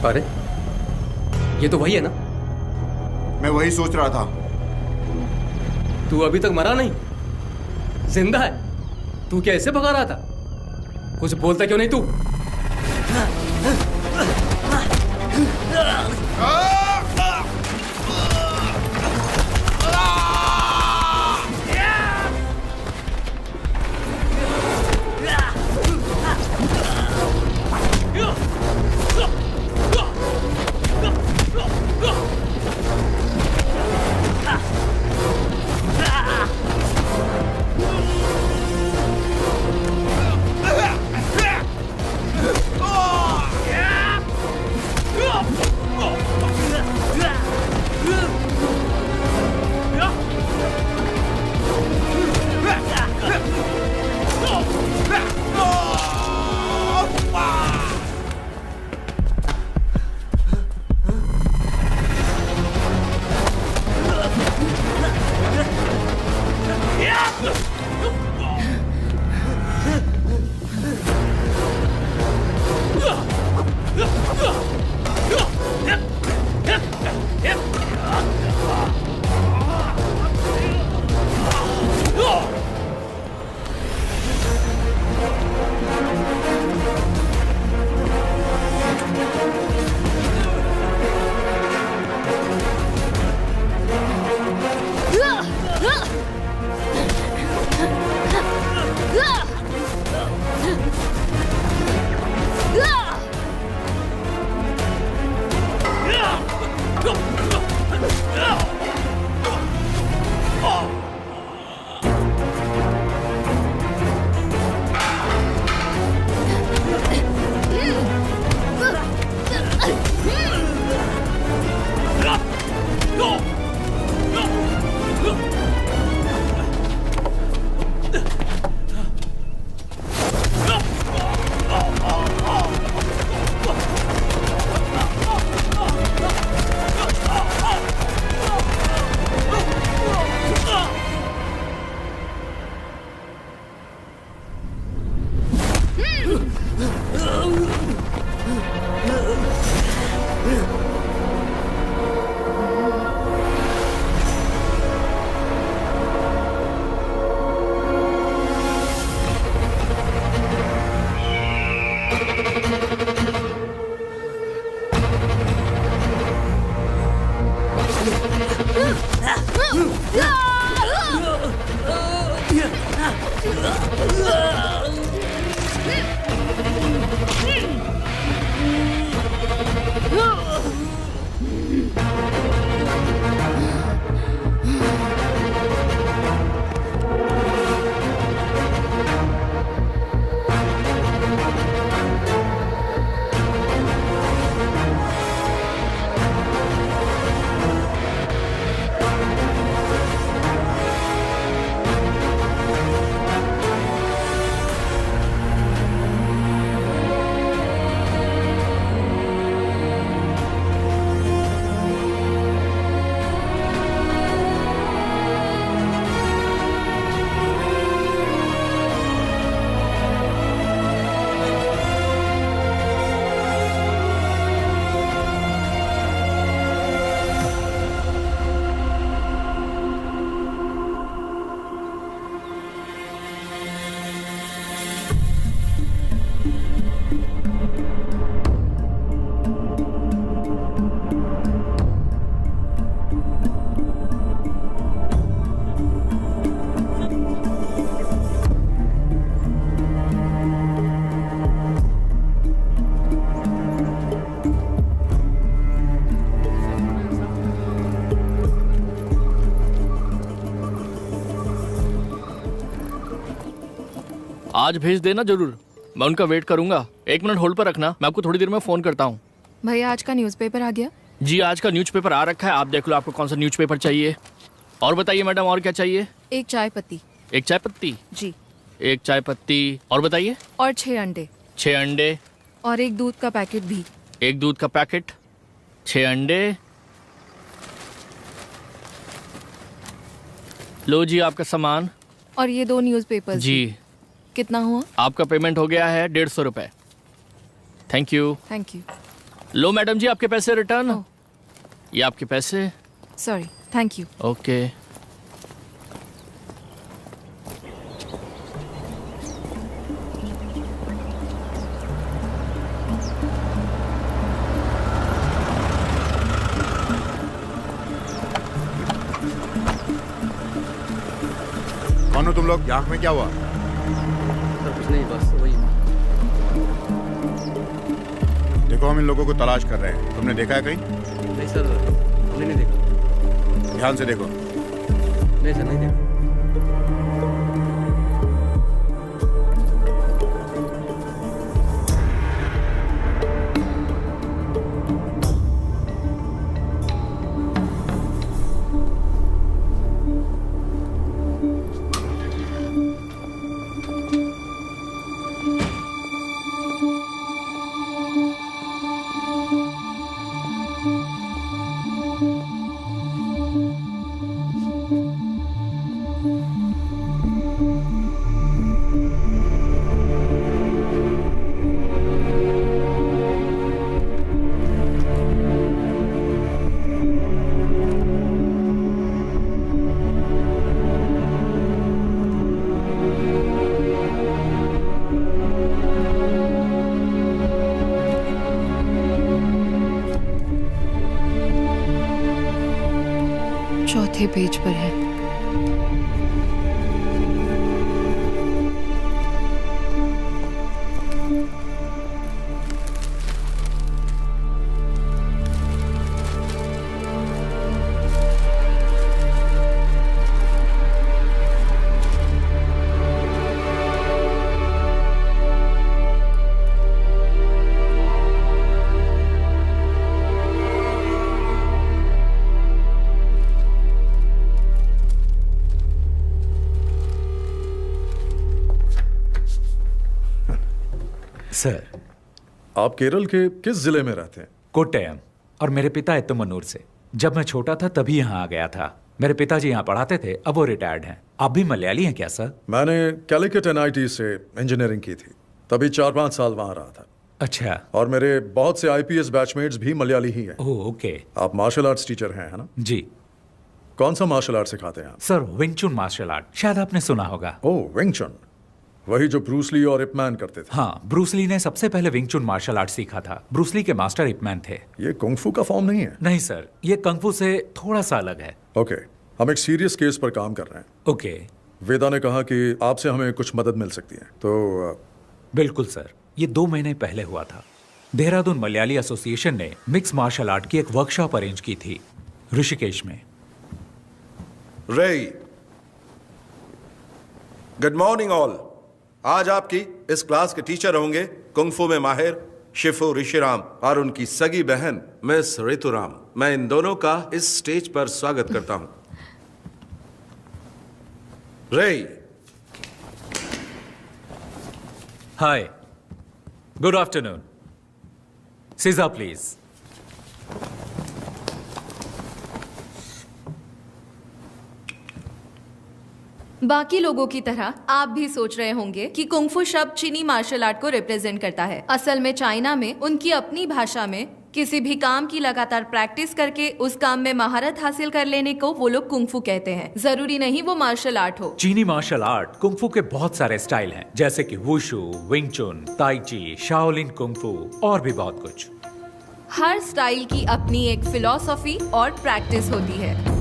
अरे ये तो वही है ना? मैं वही सोच रहा था। तू अभी तक मरा नहीं, जिंदा है। तू क्या ऐसे भगा रहा था? कुछ बोलता क्यों नहीं तू? आज भेज देना जरूर, मैं उनका वेट करूंगा। 1 मिनट होल्ड पर रखना, मैं आपको थोड़ी देर में फ़ोन करता हूँ। भैया आज का न्यूज़पेपर आ गया? जी आज का न्यूज़पेपर आ रखा है, आप देख लो आपको कौन सा न्यूज़पेपर चाहिए। और बताइए मैडम, और क्या चाहिए? एक चाय पत्ती। एक चाय पत्ती? जी। एक चाय पत्ती, और बताइए? और 6 अंडे। 6 अंडे। और एक दूध का पैकेट भी। एक दूध का पैकेट, 6 अंडे। लो जी आपका सामान। और ये 2 न्यूज़पेपर्स। जी। कितना हुआ? आपका पेमेंट हो गया है 150 रुपए। Thank you. Thank you. लो मैडम जी आपके पैसे रिटर्न। ये आपके पैसे। Sorry, thank you. ओके। कौन हो तुम लोग? आँख में क्या हुआ? सर कुछ नहीं, बस वही। देखो हम इन लोगों को तलाश कर रहे हैं, तुमने देखा है कहीं? नहीं सर, हमने नहीं देखा। ध्यान से देखो। नहीं सर, नहीं देखा। चौथे पेज पर है। सर, आप केरल के किस जिले में रहते हैं? कोट्टयम। और मेरे पिता इत्तमनूर से। जब मैं छोटा था तभी यहाँ आ गया था। मेरे पिताजी यहाँ पढ़ाते थे, अब वो रिटायर्ड हैं। आप भी मलयाली हैं क्या सर? मैंने कैलिकट NIT से इंजीनियरिंग की थी, तभी 4-5 साल वहाँ रहा था। अच्छा। और मेरे बहुत से IPS बैचमेट्स भी मलयाली ही हैं। Oh okay. आप मार्शल आर्ट्स टीचर हैं, है ना? जी। कौन सा मार्शल आर्ट सिखाते हैं आप? सर विंग चुन मार्शल आर्ट, शायद आपने सुना होगा। ओह विंग चुन, वही जो ब्रूस ली और इप मैन करते थे। हाँ, ब्रूस ली ने सबसे पहले विंग चुन मार्शल आर्ट सीखा था। ब्रूस ली के मास्टर इप मैन थे। ये कुंग-फू का फॉर्म नहीं है? नहीं सर, ये कंग-फू से थोड़ा सा अलग है। ओके, हम एक सीरियस केस पर काम कर रहे हैं। ओके। वेदा ने कहा कि आपसे हमें कुछ मदद मिल सकती है, तो बिल्कुल सर, ये 2 महीने पहले हुआ था। देहरादून मलयाली एसोसिएशन ने मिक्स मार्शल आर्ट की एक वर्कशॉप अरेंज की थी ऋषिकेश में। रेई, गुड मॉर्निंग ऑल। आज आपकी इस क्लास के टीचर होंगे कुंग-फू में माहिर शिफू ऋषिराम और उनकी सगी बहन मिस ऋतुराम। मैं इन दोनों का इस स्टेज पर स्वागत करता हूं। रेई। हाय, गुड आफ्टरनून। सीजा प्लीज। बाकी लोगों की तरह आप भी सोच रहे होंगे कि कुंग-फू शब्द चीनी मार्शल आर्ट को रिप्रेजेंट करता है। असल में चाइना में उनकी अपनी भाषा में किसी भी काम की लगातार प्रैक्टिस करके उस काम में महारत हासिल कर लेने को वो लोग कुंग-फू कहते हैं। जरूरी नहीं वो मार्शल आर्ट हो। चीनी मार्शल आर्ट कुंग-फू के बहुत सारे स्टाइल हैं, जैसे कि वुशु, विंग चुन, ताई ची, शाओलिन कुंग-फू और भी बहुत कुछ। हर स्टाइल की अपनी एक फिलॉसफी और प्रैक्टिस होती है।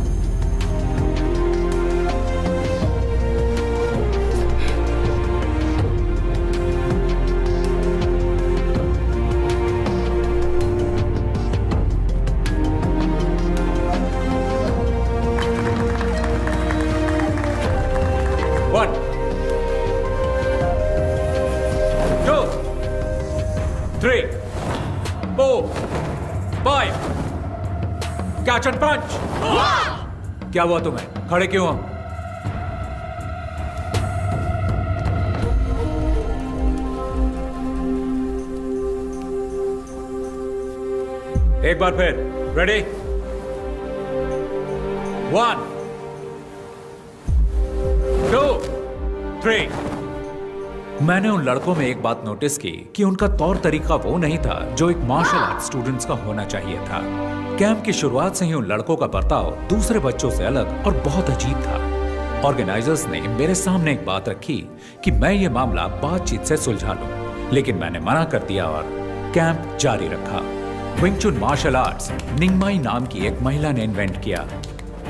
3, 4, 5. Catch and punch. क्या हुआ तुम्हें? खड़े क्यों हो? एक बार फिर. रेडी? 1, 2, 3. मैंने उन लड़कों में एक बात नोटिस की कि उनका तौर तरीका वो नहीं था जो एक मार्शल आर्ट स्टूडेंट्स का होना चाहिए था. कैंप की शुरुआत से ही उन लड़कों का बर्ताव दूसरे बच्चों से अलग और बहुत अजीब था. ऑर्गेनाइजर्स ने मेरे सामने एक बात रखी कि मैं ये मामला बातचीत से सुलझा लूं, लेकिन मैंने मना कर दिया और कैंप जारी रखा. विंग चुन मार्शल आर्ट्स निंगमाई नाम की एक महिला ने इन्वेंट किया.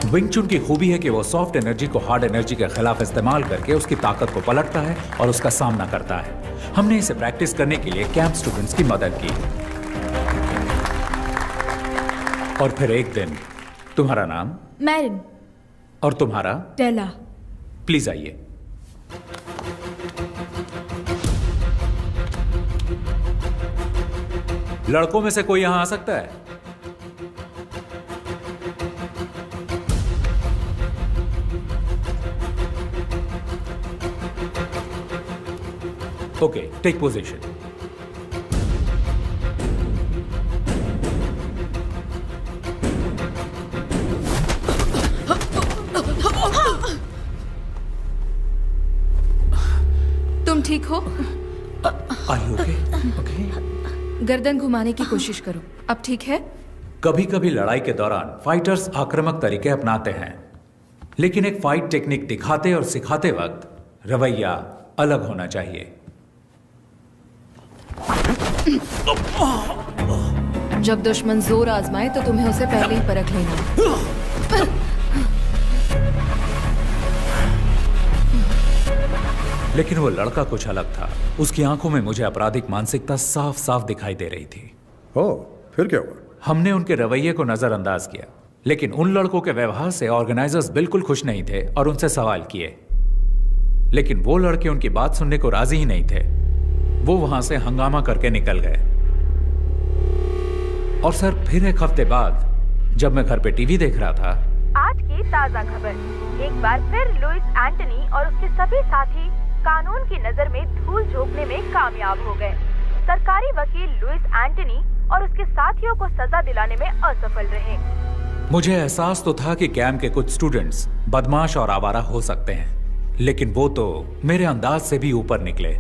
विंग चुन की खूबी है कि वो सॉफ्ट एनर्जी को हार्ड एनर्जी के खिलाफ इस्तेमाल करके उसकी ताकत को पलटता है और उसका सामना करता है. हमने इसे प्रैक्टिस करने के लिए कैंप स्टूडेंट्स की मदद की. और फिर एक दिन. तुम्हारा नाम? मैरिन. और तुम्हारा? टेला. प्लीज आइए. लड़कों में से कोई यहां आ सकता है? Okay, take position. तुम ठीक हो? ओके. गर्दन घुमाने की कोशिश करो. अब ठीक है? कभी कभी लड़ाई के दौरान फाइटर्स आक्रामक तरीके अपनाते हैं, लेकिन एक फाइट टेक्निक दिखाते और सिखाते वक्त रवैया अलग होना चाहिए. जब दुश्मन जोर आजमाए तो तुम्हें उसे पहले ही परख लेना. लेकिन वो लड़का कुछ अलग था. उसकी आंखों में मुझे आपराधिक मानसिकता साफ साफ दिखाई दे रही थी. ओह, फिर क्या हुआ? हमने उनके रवैये को नजरअंदाज किया, लेकिन उन लड़कों के व्यवहार से ऑर्गेनाइजर्स बिल्कुल खुश नहीं थे और उनसे सवाल किए. लेकिन वो लड़के उनकी बात सुनने को राजी ही नहीं थे. वो वहां से हंगामा करके निकल गए. और सर, फिर एक हफ्ते बाद जब मैं घर पे टीवी देख रहा था, आज की ताजा खबर. एक बार फिर लुइस एंटनी और उसके सभी साथी कानून की नजर में धूल झोंकने में कामयाब हो गए. सरकारी वकील लुइस एंटनी और उसके साथियों को सजा दिलाने में असफल रहे. मुझे एहसास तो था कि कैंप के कुछ स्टूडेंट्स बदमाश और आवारा हो सकते हैं, लेकिन वो तो मेरे अंदाज से भी ऊपर निकले.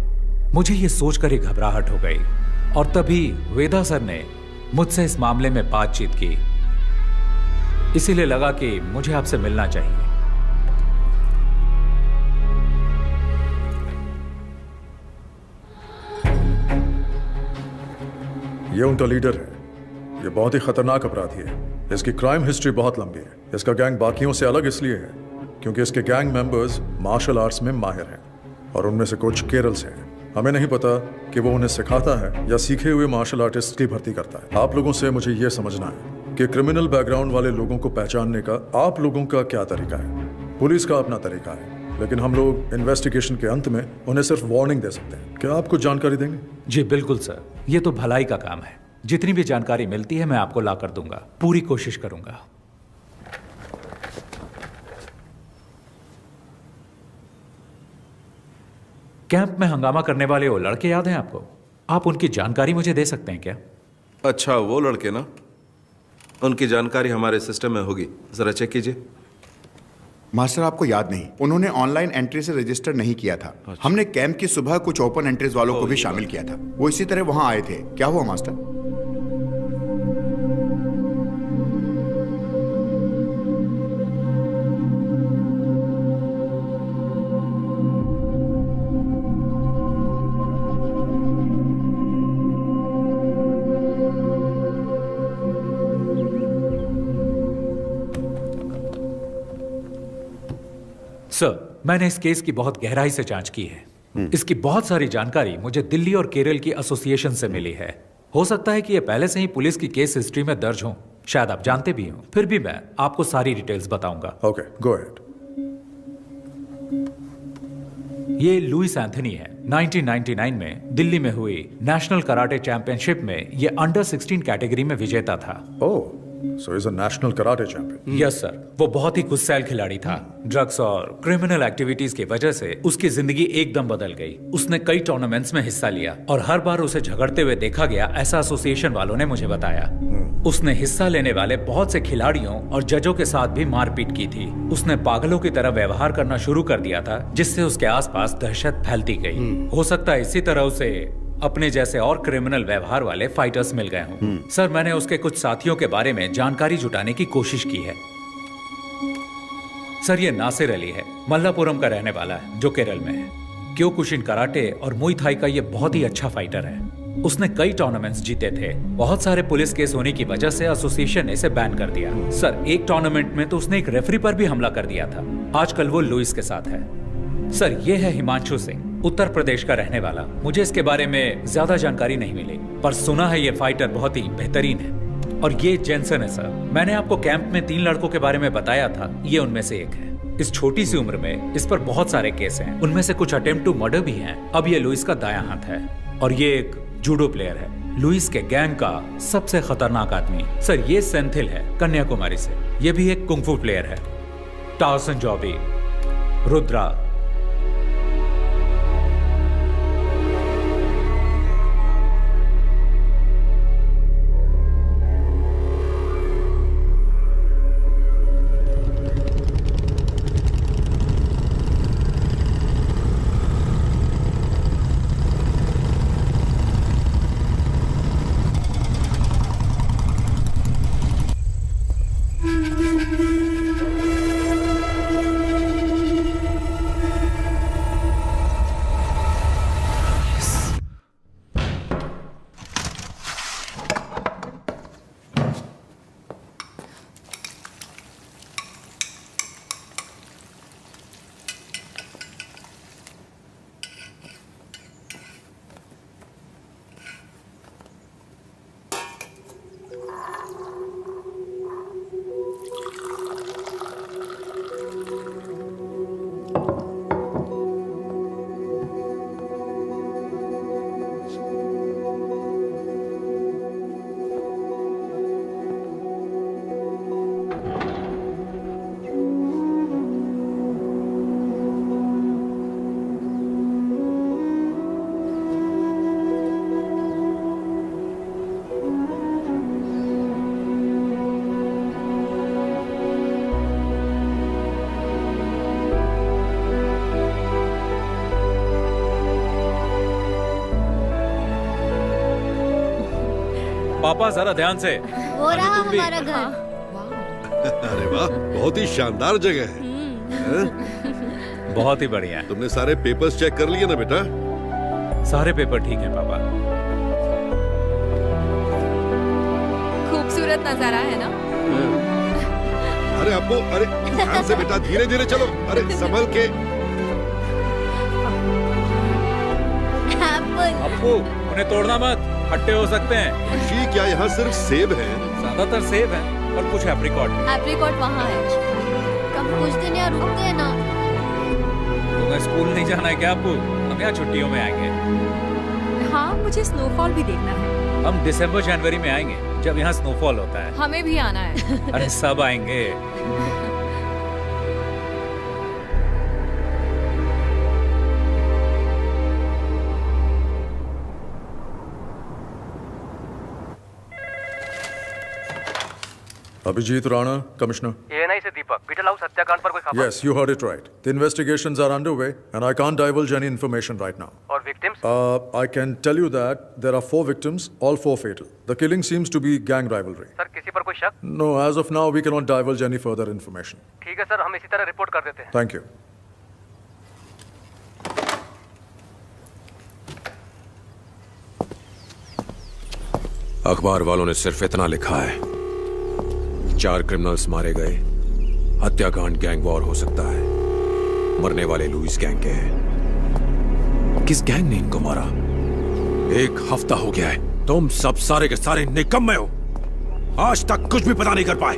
मुझे ये सोचकर ही घबराहट हो गई. और तभी वेदा सर ने मुझसे इस मामले में बातचीत की. इसीलिए लगा कि मुझे आपसे मिलना चाहिए. ये उनका लीडर है. ये बहुत ही खतरनाक अपराधी है. इसकी क्राइम हिस्ट्री बहुत लंबी है. इसका गैंग बाकियों से अलग इसलिए है क्योंकि इसके गैंग मेंबर्स मार्शल आर्ट्स में माहिर हैं और उनमें से कुछ केरल से हैं. हमें नहीं पता कि वो उन्हें सिखाता है या सीखे हुए मार्शल आर्टिस्ट की भर्ती करता है. आप लोगों से मुझे ये समझना है कि क्रिमिनल बैकग्राउंड वाले लोगों को पहचानने का आप लोगों का क्या तरीका है. पुलिस का अपना तरीका है, लेकिन हम लोग इन्वेस्टिगेशन के अंत में उन्हें सिर्फ वार्निंग दे सकते हैं. क्या आप कुछ जानकारी देंगे? जी बिल्कुल सर, ये तो भलाई का काम है. जितनी भी जानकारी मिलती है मैं आपको ला कर दूंगा. पूरी कोशिश करूंगा. कैंप में हंगामा करने वाले वो लड़के याद हैं आपको? आप उनकी जानकारी मुझे दे सकते हैं क्या? अच्छा, वो लड़के ना, उनकी जानकारी हमारे सिस्टम में होगी. जरा चेक कीजिए. मास्टर, आपको याद नहीं, उन्होंने ऑनलाइन एंट्री से रजिस्टर नहीं किया था. हमने कैंप की सुबह कुछ ओपन एंट्रीज वालों को भी शामिल किया था. वो इसी तरह वहां आए थे. क्या हुआ मास्टर? सर, मैंने इस केस की बहुत गहराई से जांच की है. इसकी बहुत सारी जानकारी मुझे दिल्ली और केरल की एसोसिएशन से मिली है. हो सकता है कि ये पहले से ही पुलिस की केस हिस्ट्री में दर्ज हो. शायद आप जानते भी हो. फिर भी मैं आपको सारी डिटेल्स बताऊंगा. Okay, go ahead. ये लुइस एंथनी है. 1999 में दिल्ली में हुई नेशनल कराटे चैंपियनशिप में ये अंडर 16 कैटेगरी में विजेता था। ओह, so he's a national karate champion. Yes sir, वो बहुत ही गुस्सैल खिलाड़ी था। ड्रग्स और क्रिमिनल एक्टिविटीज की वजह से उसकी जिंदगी एकदम बदल गई। उसने कई टूर्नामेंट्स में हिस्सा लिया और हर बार उसे झगड़ते हुए देखा गया, ऐसा एसोसिएशन वालों ने मुझे बताया। उसने हिस्सा लेने वाले बहुत से खिलाड़ियों और जजों के साथ भी मारपीट की थी। उसने पागलों की तरह व्यवहार करना शुरू कर दिया था, जिससे उसके आसपास दहशत फैलती गई। हो सकता है इसी तरह उसे अपने जैसे और क्रिमिनल व्यवहार वाले फाइटर्स मिल गए हों। सर, मैंने उसके कुछ साथियों के बारे में जानकारी जुटाने की कोशिश की है। सर, ये नासिर अली है, मल्लापुरम का रहने वाला है, जो केरल में है। क्योकुशिन कराटे और मुई थाई का ये बहुत ही अच्छा फाइटर है। उसने कई टूर्नामेंट्स जीते थे। बहुत सारे पुलिस केस होने की वजह से एसोसिएशन ने इसे बैन कर दिया। सर, एक टूर्नामेंट में तो उसने एक रेफरी पर भी हमला कर दिया था। आजकल वो लुइस के साथ है। सर, ये है हिमांशु सिंह, उत्तर प्रदेश का रहने वाला। मुझे इसके बारे में ज्यादा जानकारी नहीं मिली, पर सुना है ये फाइटर बहुत ही बेहतरीन है। और ये जेंसन है सर, मैंने आपको कैंप में 3 लड़कों के बारे में बताया था, ये उनमें से एक है। इस छोटी सी उम्र में इस पर बहुत सारे केस हैं, उनमें से कुछ अटेम्प्ट टू मर्डर भी हैं। अब ये लुइस का दायां हाथ है और ये एक जूडो प्लेयर है, लुइस के गैंग का सबसे खतरनाक आदमी। सर, ये सेंथिल है, कन्याकुमारी से। ये भी एक कुंफू प्लेयर है। टाउसन जॉबी, रुद्रा। पापा, जरा ध्यान से। वो रहा हमारा घर। अरे वाह, बहुत ही शानदार जगह है। बहुत ही बढ़िया। तुमने सारे पेपर्स चेक कर लिए ना बेटा? सारे पेपर ठीक हैं पापा। खूबसूरत नजारा है ना? अरे अप्पू, अरे ध्यान से बेटा, धीरे धीरे चलो। अरे संभल के। अप्पू, उन्हें तोड़ना मत, खट्टे हो सकते हैं। ऋषि, क्या यहाँ सिर्फ सेब है? ज्यादातर सेब है और कुछ एप्रिकॉट। एप्रिकॉट वहाँ है। कब कुछ दिन यहाँ रुकते हैं ना। तुम्हें स्कूल नहीं जाना है क्या अप्पू? हम यहाँ छुट्टियों में आएंगे। हाँ, मुझे स्नोफॉल भी देखना है। हम दिसंबर जनवरी में आएंगे, जब यहाँ स्नोफॉल होता है। हमें भी आना है। अरे सब आएंगे। Abhijit Rana, Commissioner. ANI से दीपक, बीटल हाउस हत्याकांड पर कोई खबर? Yes, you heard it right. The investigations are underway, and I can't divulge any information right now. और victims? I can tell you that there are 4 victims, all 4 fatal. The killing seems to be gang rivalry. Sir, किसी पर कोई शक? No, as of now, we cannot divulge any further information. ठीक है सर, हम इसी तरह रिपोर्ट कर देते हैं। Thank you. अखबार वालों ने सिर्फ इतना लिखा है, 4 क्रिमिनल्स मारे गए, हत्याकांड गैंग वॉर हो सकता है, मरने वाले लुइस गैंग के हैं। किस गैंग ने इनको मारा? 1 हफ्ता हो गया है, तुम सब सारे के सारे निकम्मे हो, आज तक कुछ भी पता नहीं कर पाए।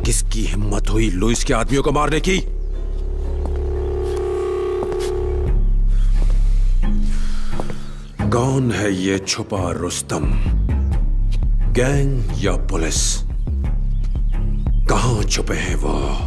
किसकी हिम्मत हुई लुइस के आदमियों को मारने की? कौन है ये छुपा रुस्तम? गैंग या पुलिस? कहां छुपे हैं वो?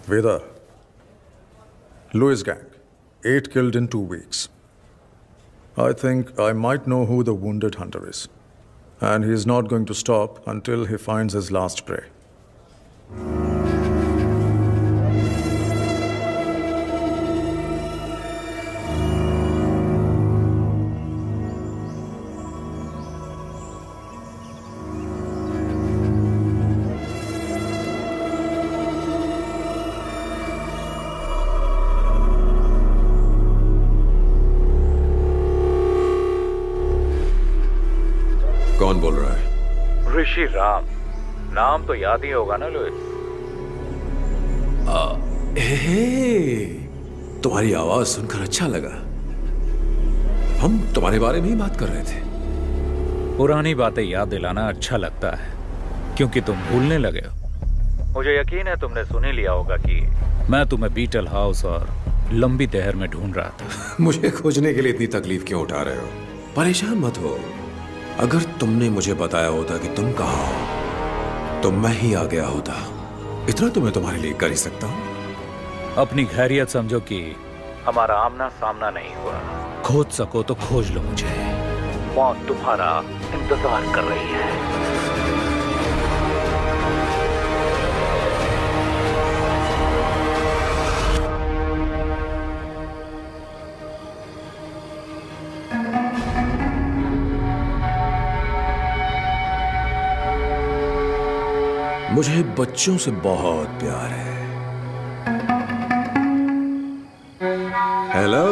Veda, Lewis gang, 8 killed in 2 weeks. I think I might know who the wounded hunter is. And he is not going to stop until he finds his last prey. कौन बोल रहा है? ऋषि राम। नाम तो याद ही होगा ना लुइस? तुम्हारी आवाज सुनकर अच्छा लगा। हम तुम्हारे बारे में ही बात कर रहे थे। पुरानी बातें याद दिलाना अच्छा लगता है क्योंकि तुम भूलने लगे हो। मुझे यकीन है तुमने सुन ही लिया होगा कि मैं तुम्हें बीटल हाउस और लंबी तहर में ढूंढ रहा था। मुझे खोजने के लिए इतनी तकलीफ क्यों उठा रहे हो? परेशान मत हो। अगर तुमने मुझे बताया होता कि तुम कहाँ हो तो मैं ही आ गया होता। इतना तो मैं तुम्हारे लिए कर ही सकता हूँ। अपनी खैरियत समझो कि हमारा आमना सामना नहीं हुआ। खोज सको तो खोज लो मुझे। मौत तुम्हारा इंतजार कर रही है। मुझे बच्चों से बहुत प्यार है। हेलो।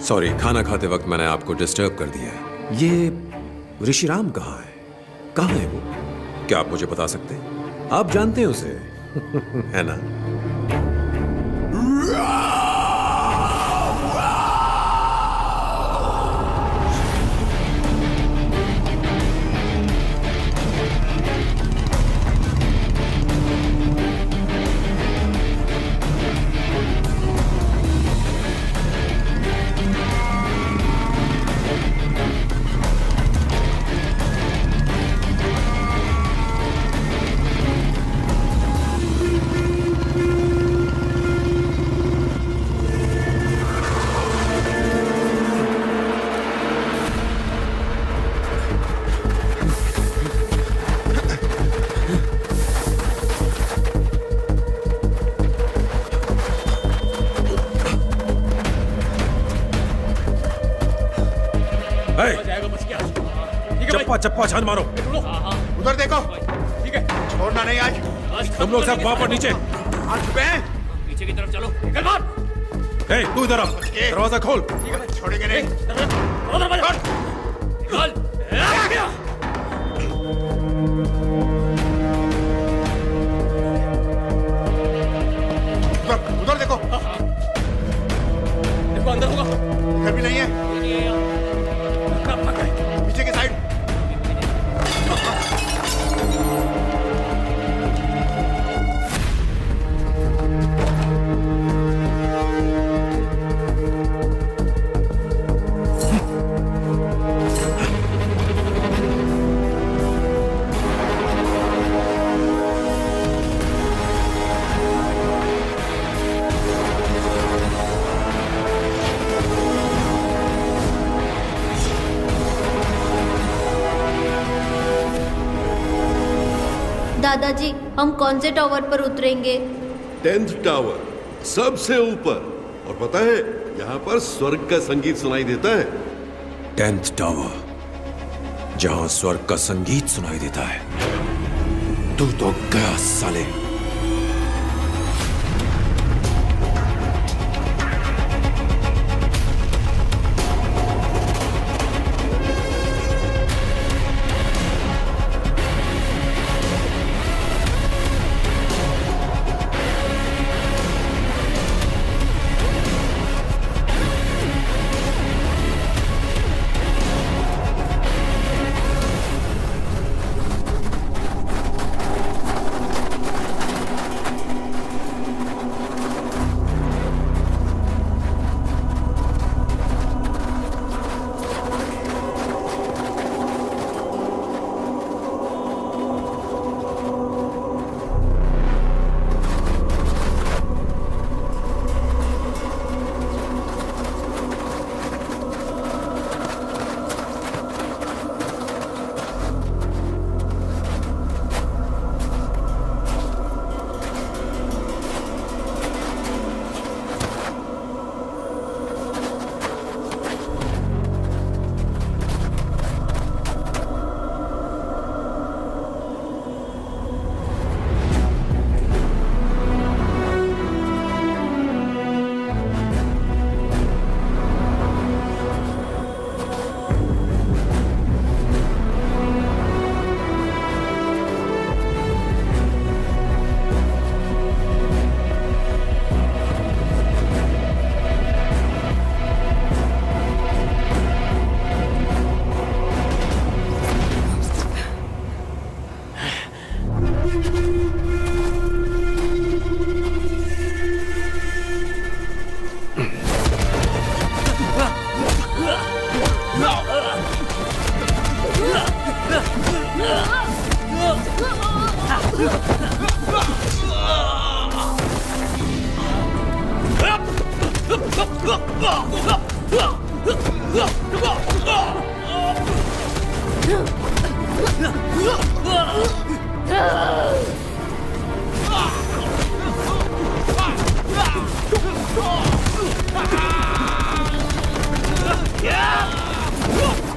सॉरी, खाना खाते वक्त मैंने आपको डिस्टर्ब कर दिया। ये ऋषिराम कहाँ है? कहाँ है वो? क्या आप मुझे बता सकते हैं? आप जानते हैं उसे है ना? चप्पा चप्पा छान मारो। उधर देखो। ठीक है, छोड़ना नहीं आज। तुम लोग सब वहां पर नीचे। आज छुपे हैं। पीछे की तरफ चलो। निकल बाहर। ए, तू इधर आ। दरवाजा खोल। छोड़ेंगे नहीं। उधर देखो। देखो अंदर होगा। इधर भी नहीं है। पीछे की साइड। दादाजी, हम कौन से टावर पर उतरेंगे? 10th टावर, सबसे ऊपर। और पता है, यहाँ पर स्वर्ग का संगीत सुनाई देता है। 10th टावर, जहां स्वर्ग का संगीत सुनाई देता है। तू तो गया साले। Yeah!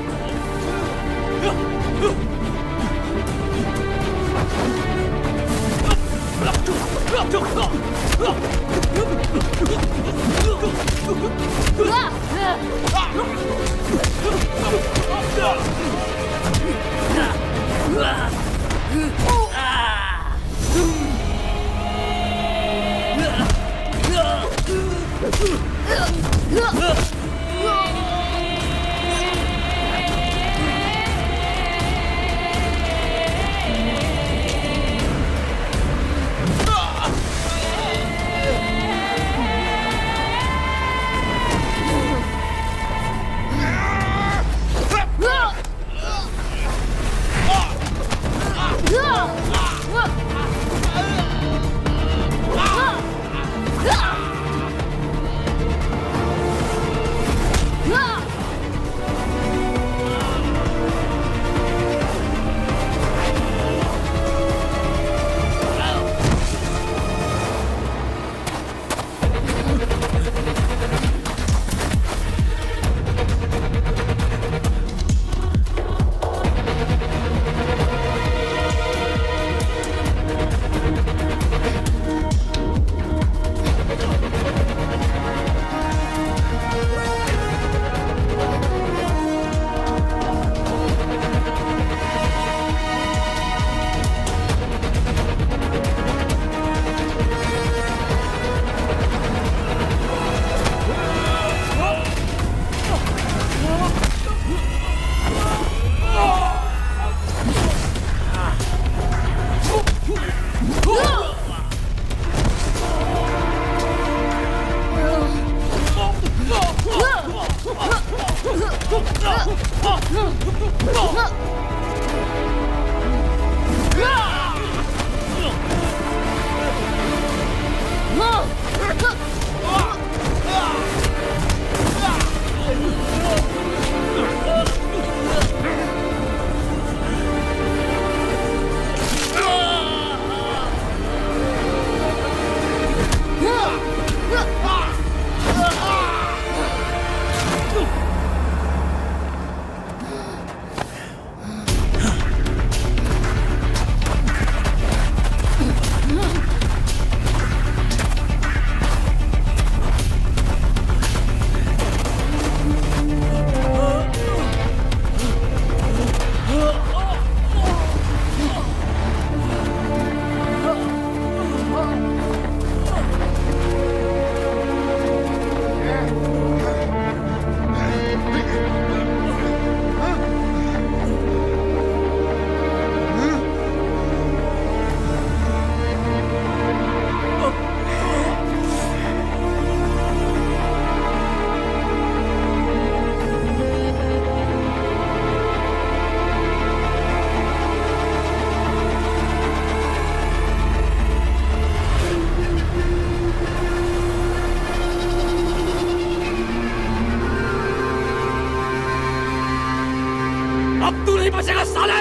अब तू नहीं बचेगा साले,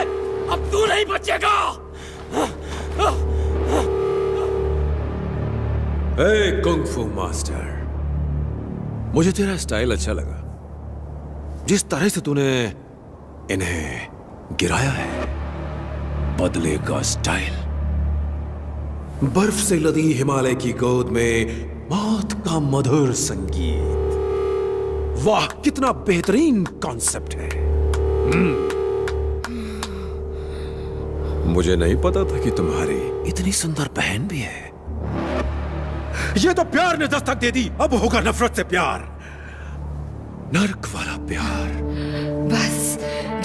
अब तू नहीं बचेगा। ए कुंग-फू मास्टर, मुझे तेरा स्टाइल अच्छा लगा। जिस तरह से तूने इन्हें गिराया है, बदले का स्टाइल। बर्फ से लदी हिमालय की गोद में मौत का मधुर संगीत। वाह, कितना बेहतरीन कॉन्सेप्ट है। मुझे नहीं पता था कि तुम्हारी इतनी सुंदर बहन भी है। ये तो प्यार ने दस्तक दे दी, अब होगा नफरत से प्यार, नर्क वाला प्यार। बस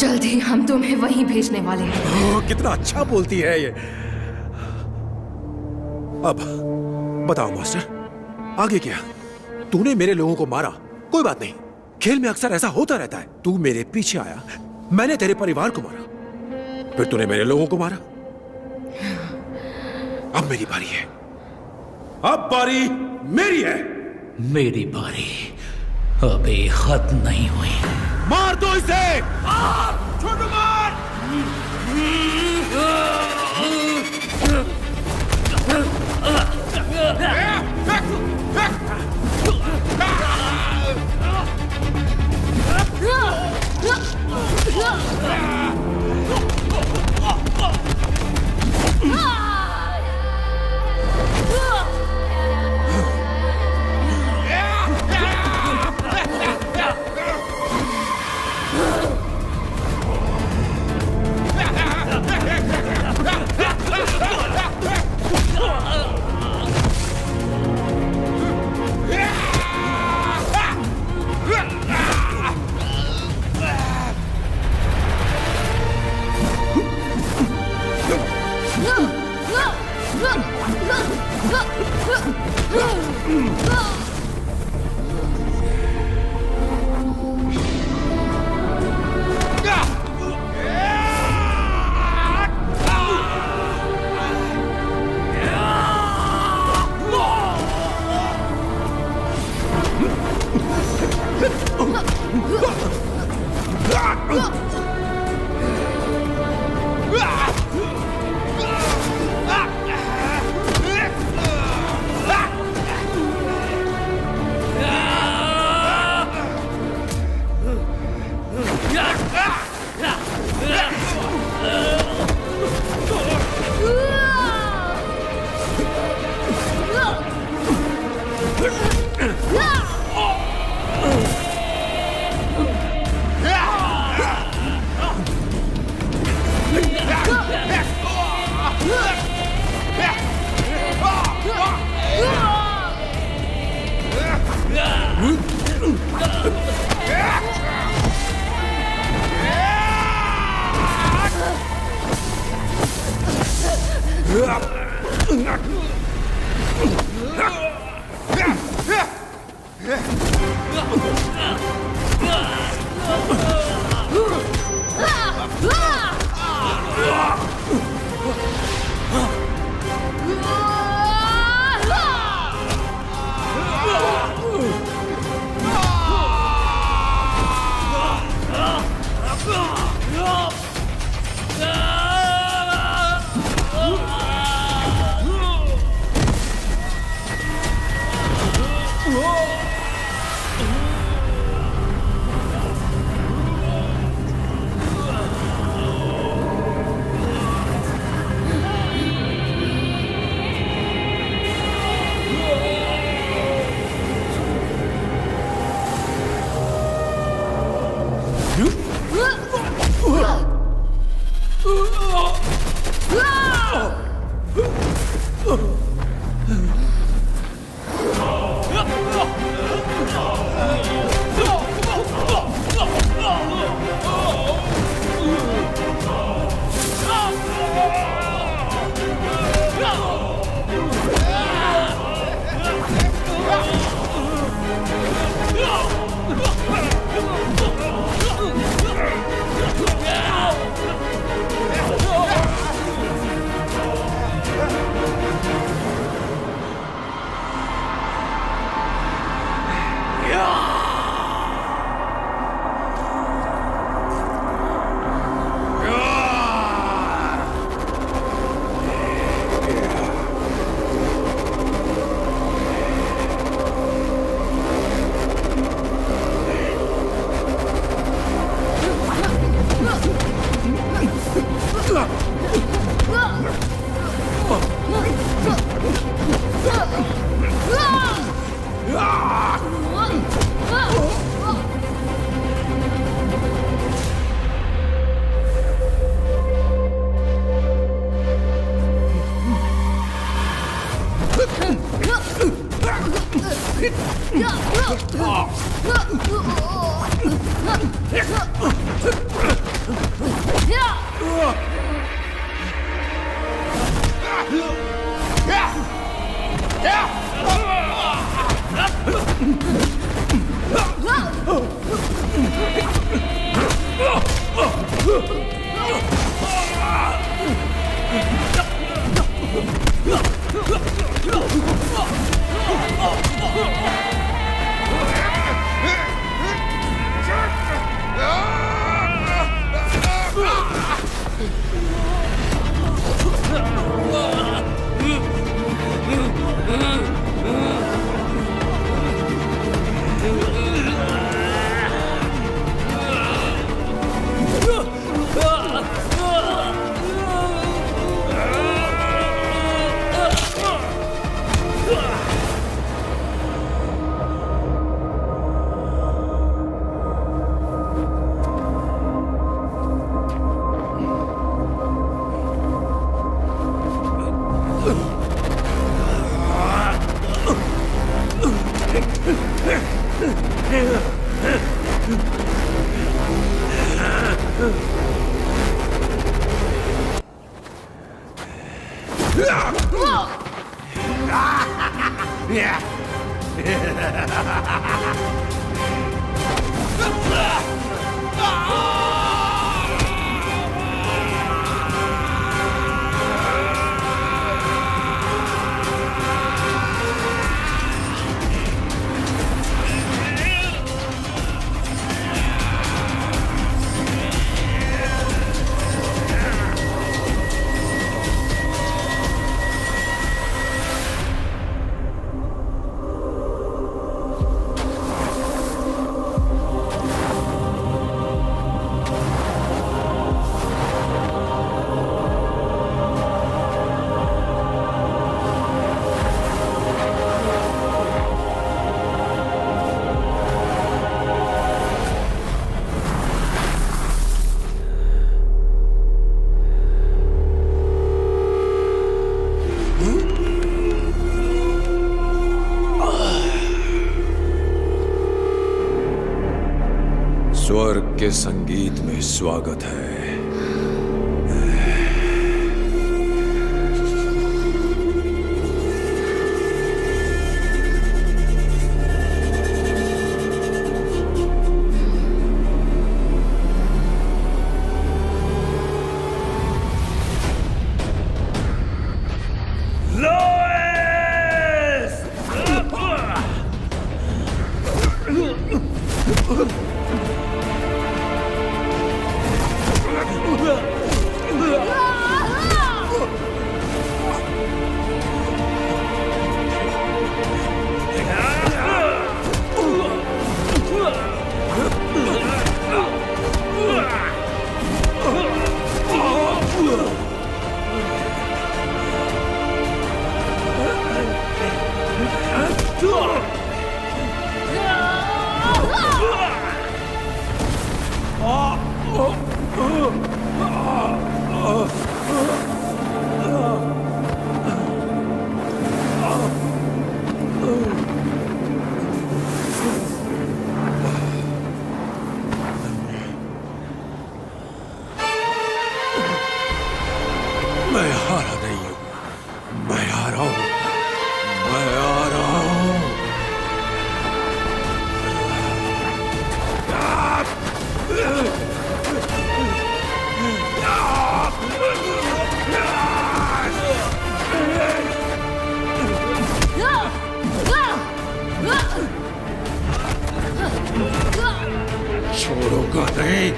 जल्दी हम तुम्हें वहीं भेजने वाले हैं। कितना अच्छा बोलती है ये। अब बताओ मास्टर, आगे क्या? तूने मेरे लोगों को मारा, कोई बात नहीं, खेल में अक्सर ऐसा होता रहता है। तू मेरे पीछे आया, मैंने तेरे परिवार को मारा, फिर तूने मेरे लोगों को मारा। अब मेरी बारी है, अब बारी मेरी है। मेरी बारी अभी खत्म नहीं हुई। मार दो इसे, छोटू मार। के संगीत में स्वागत है। मैं हारा नहीं हूं, मैं आ रहा हूं, मैं आ रहा हूं। छोड़ूंगा नहीं।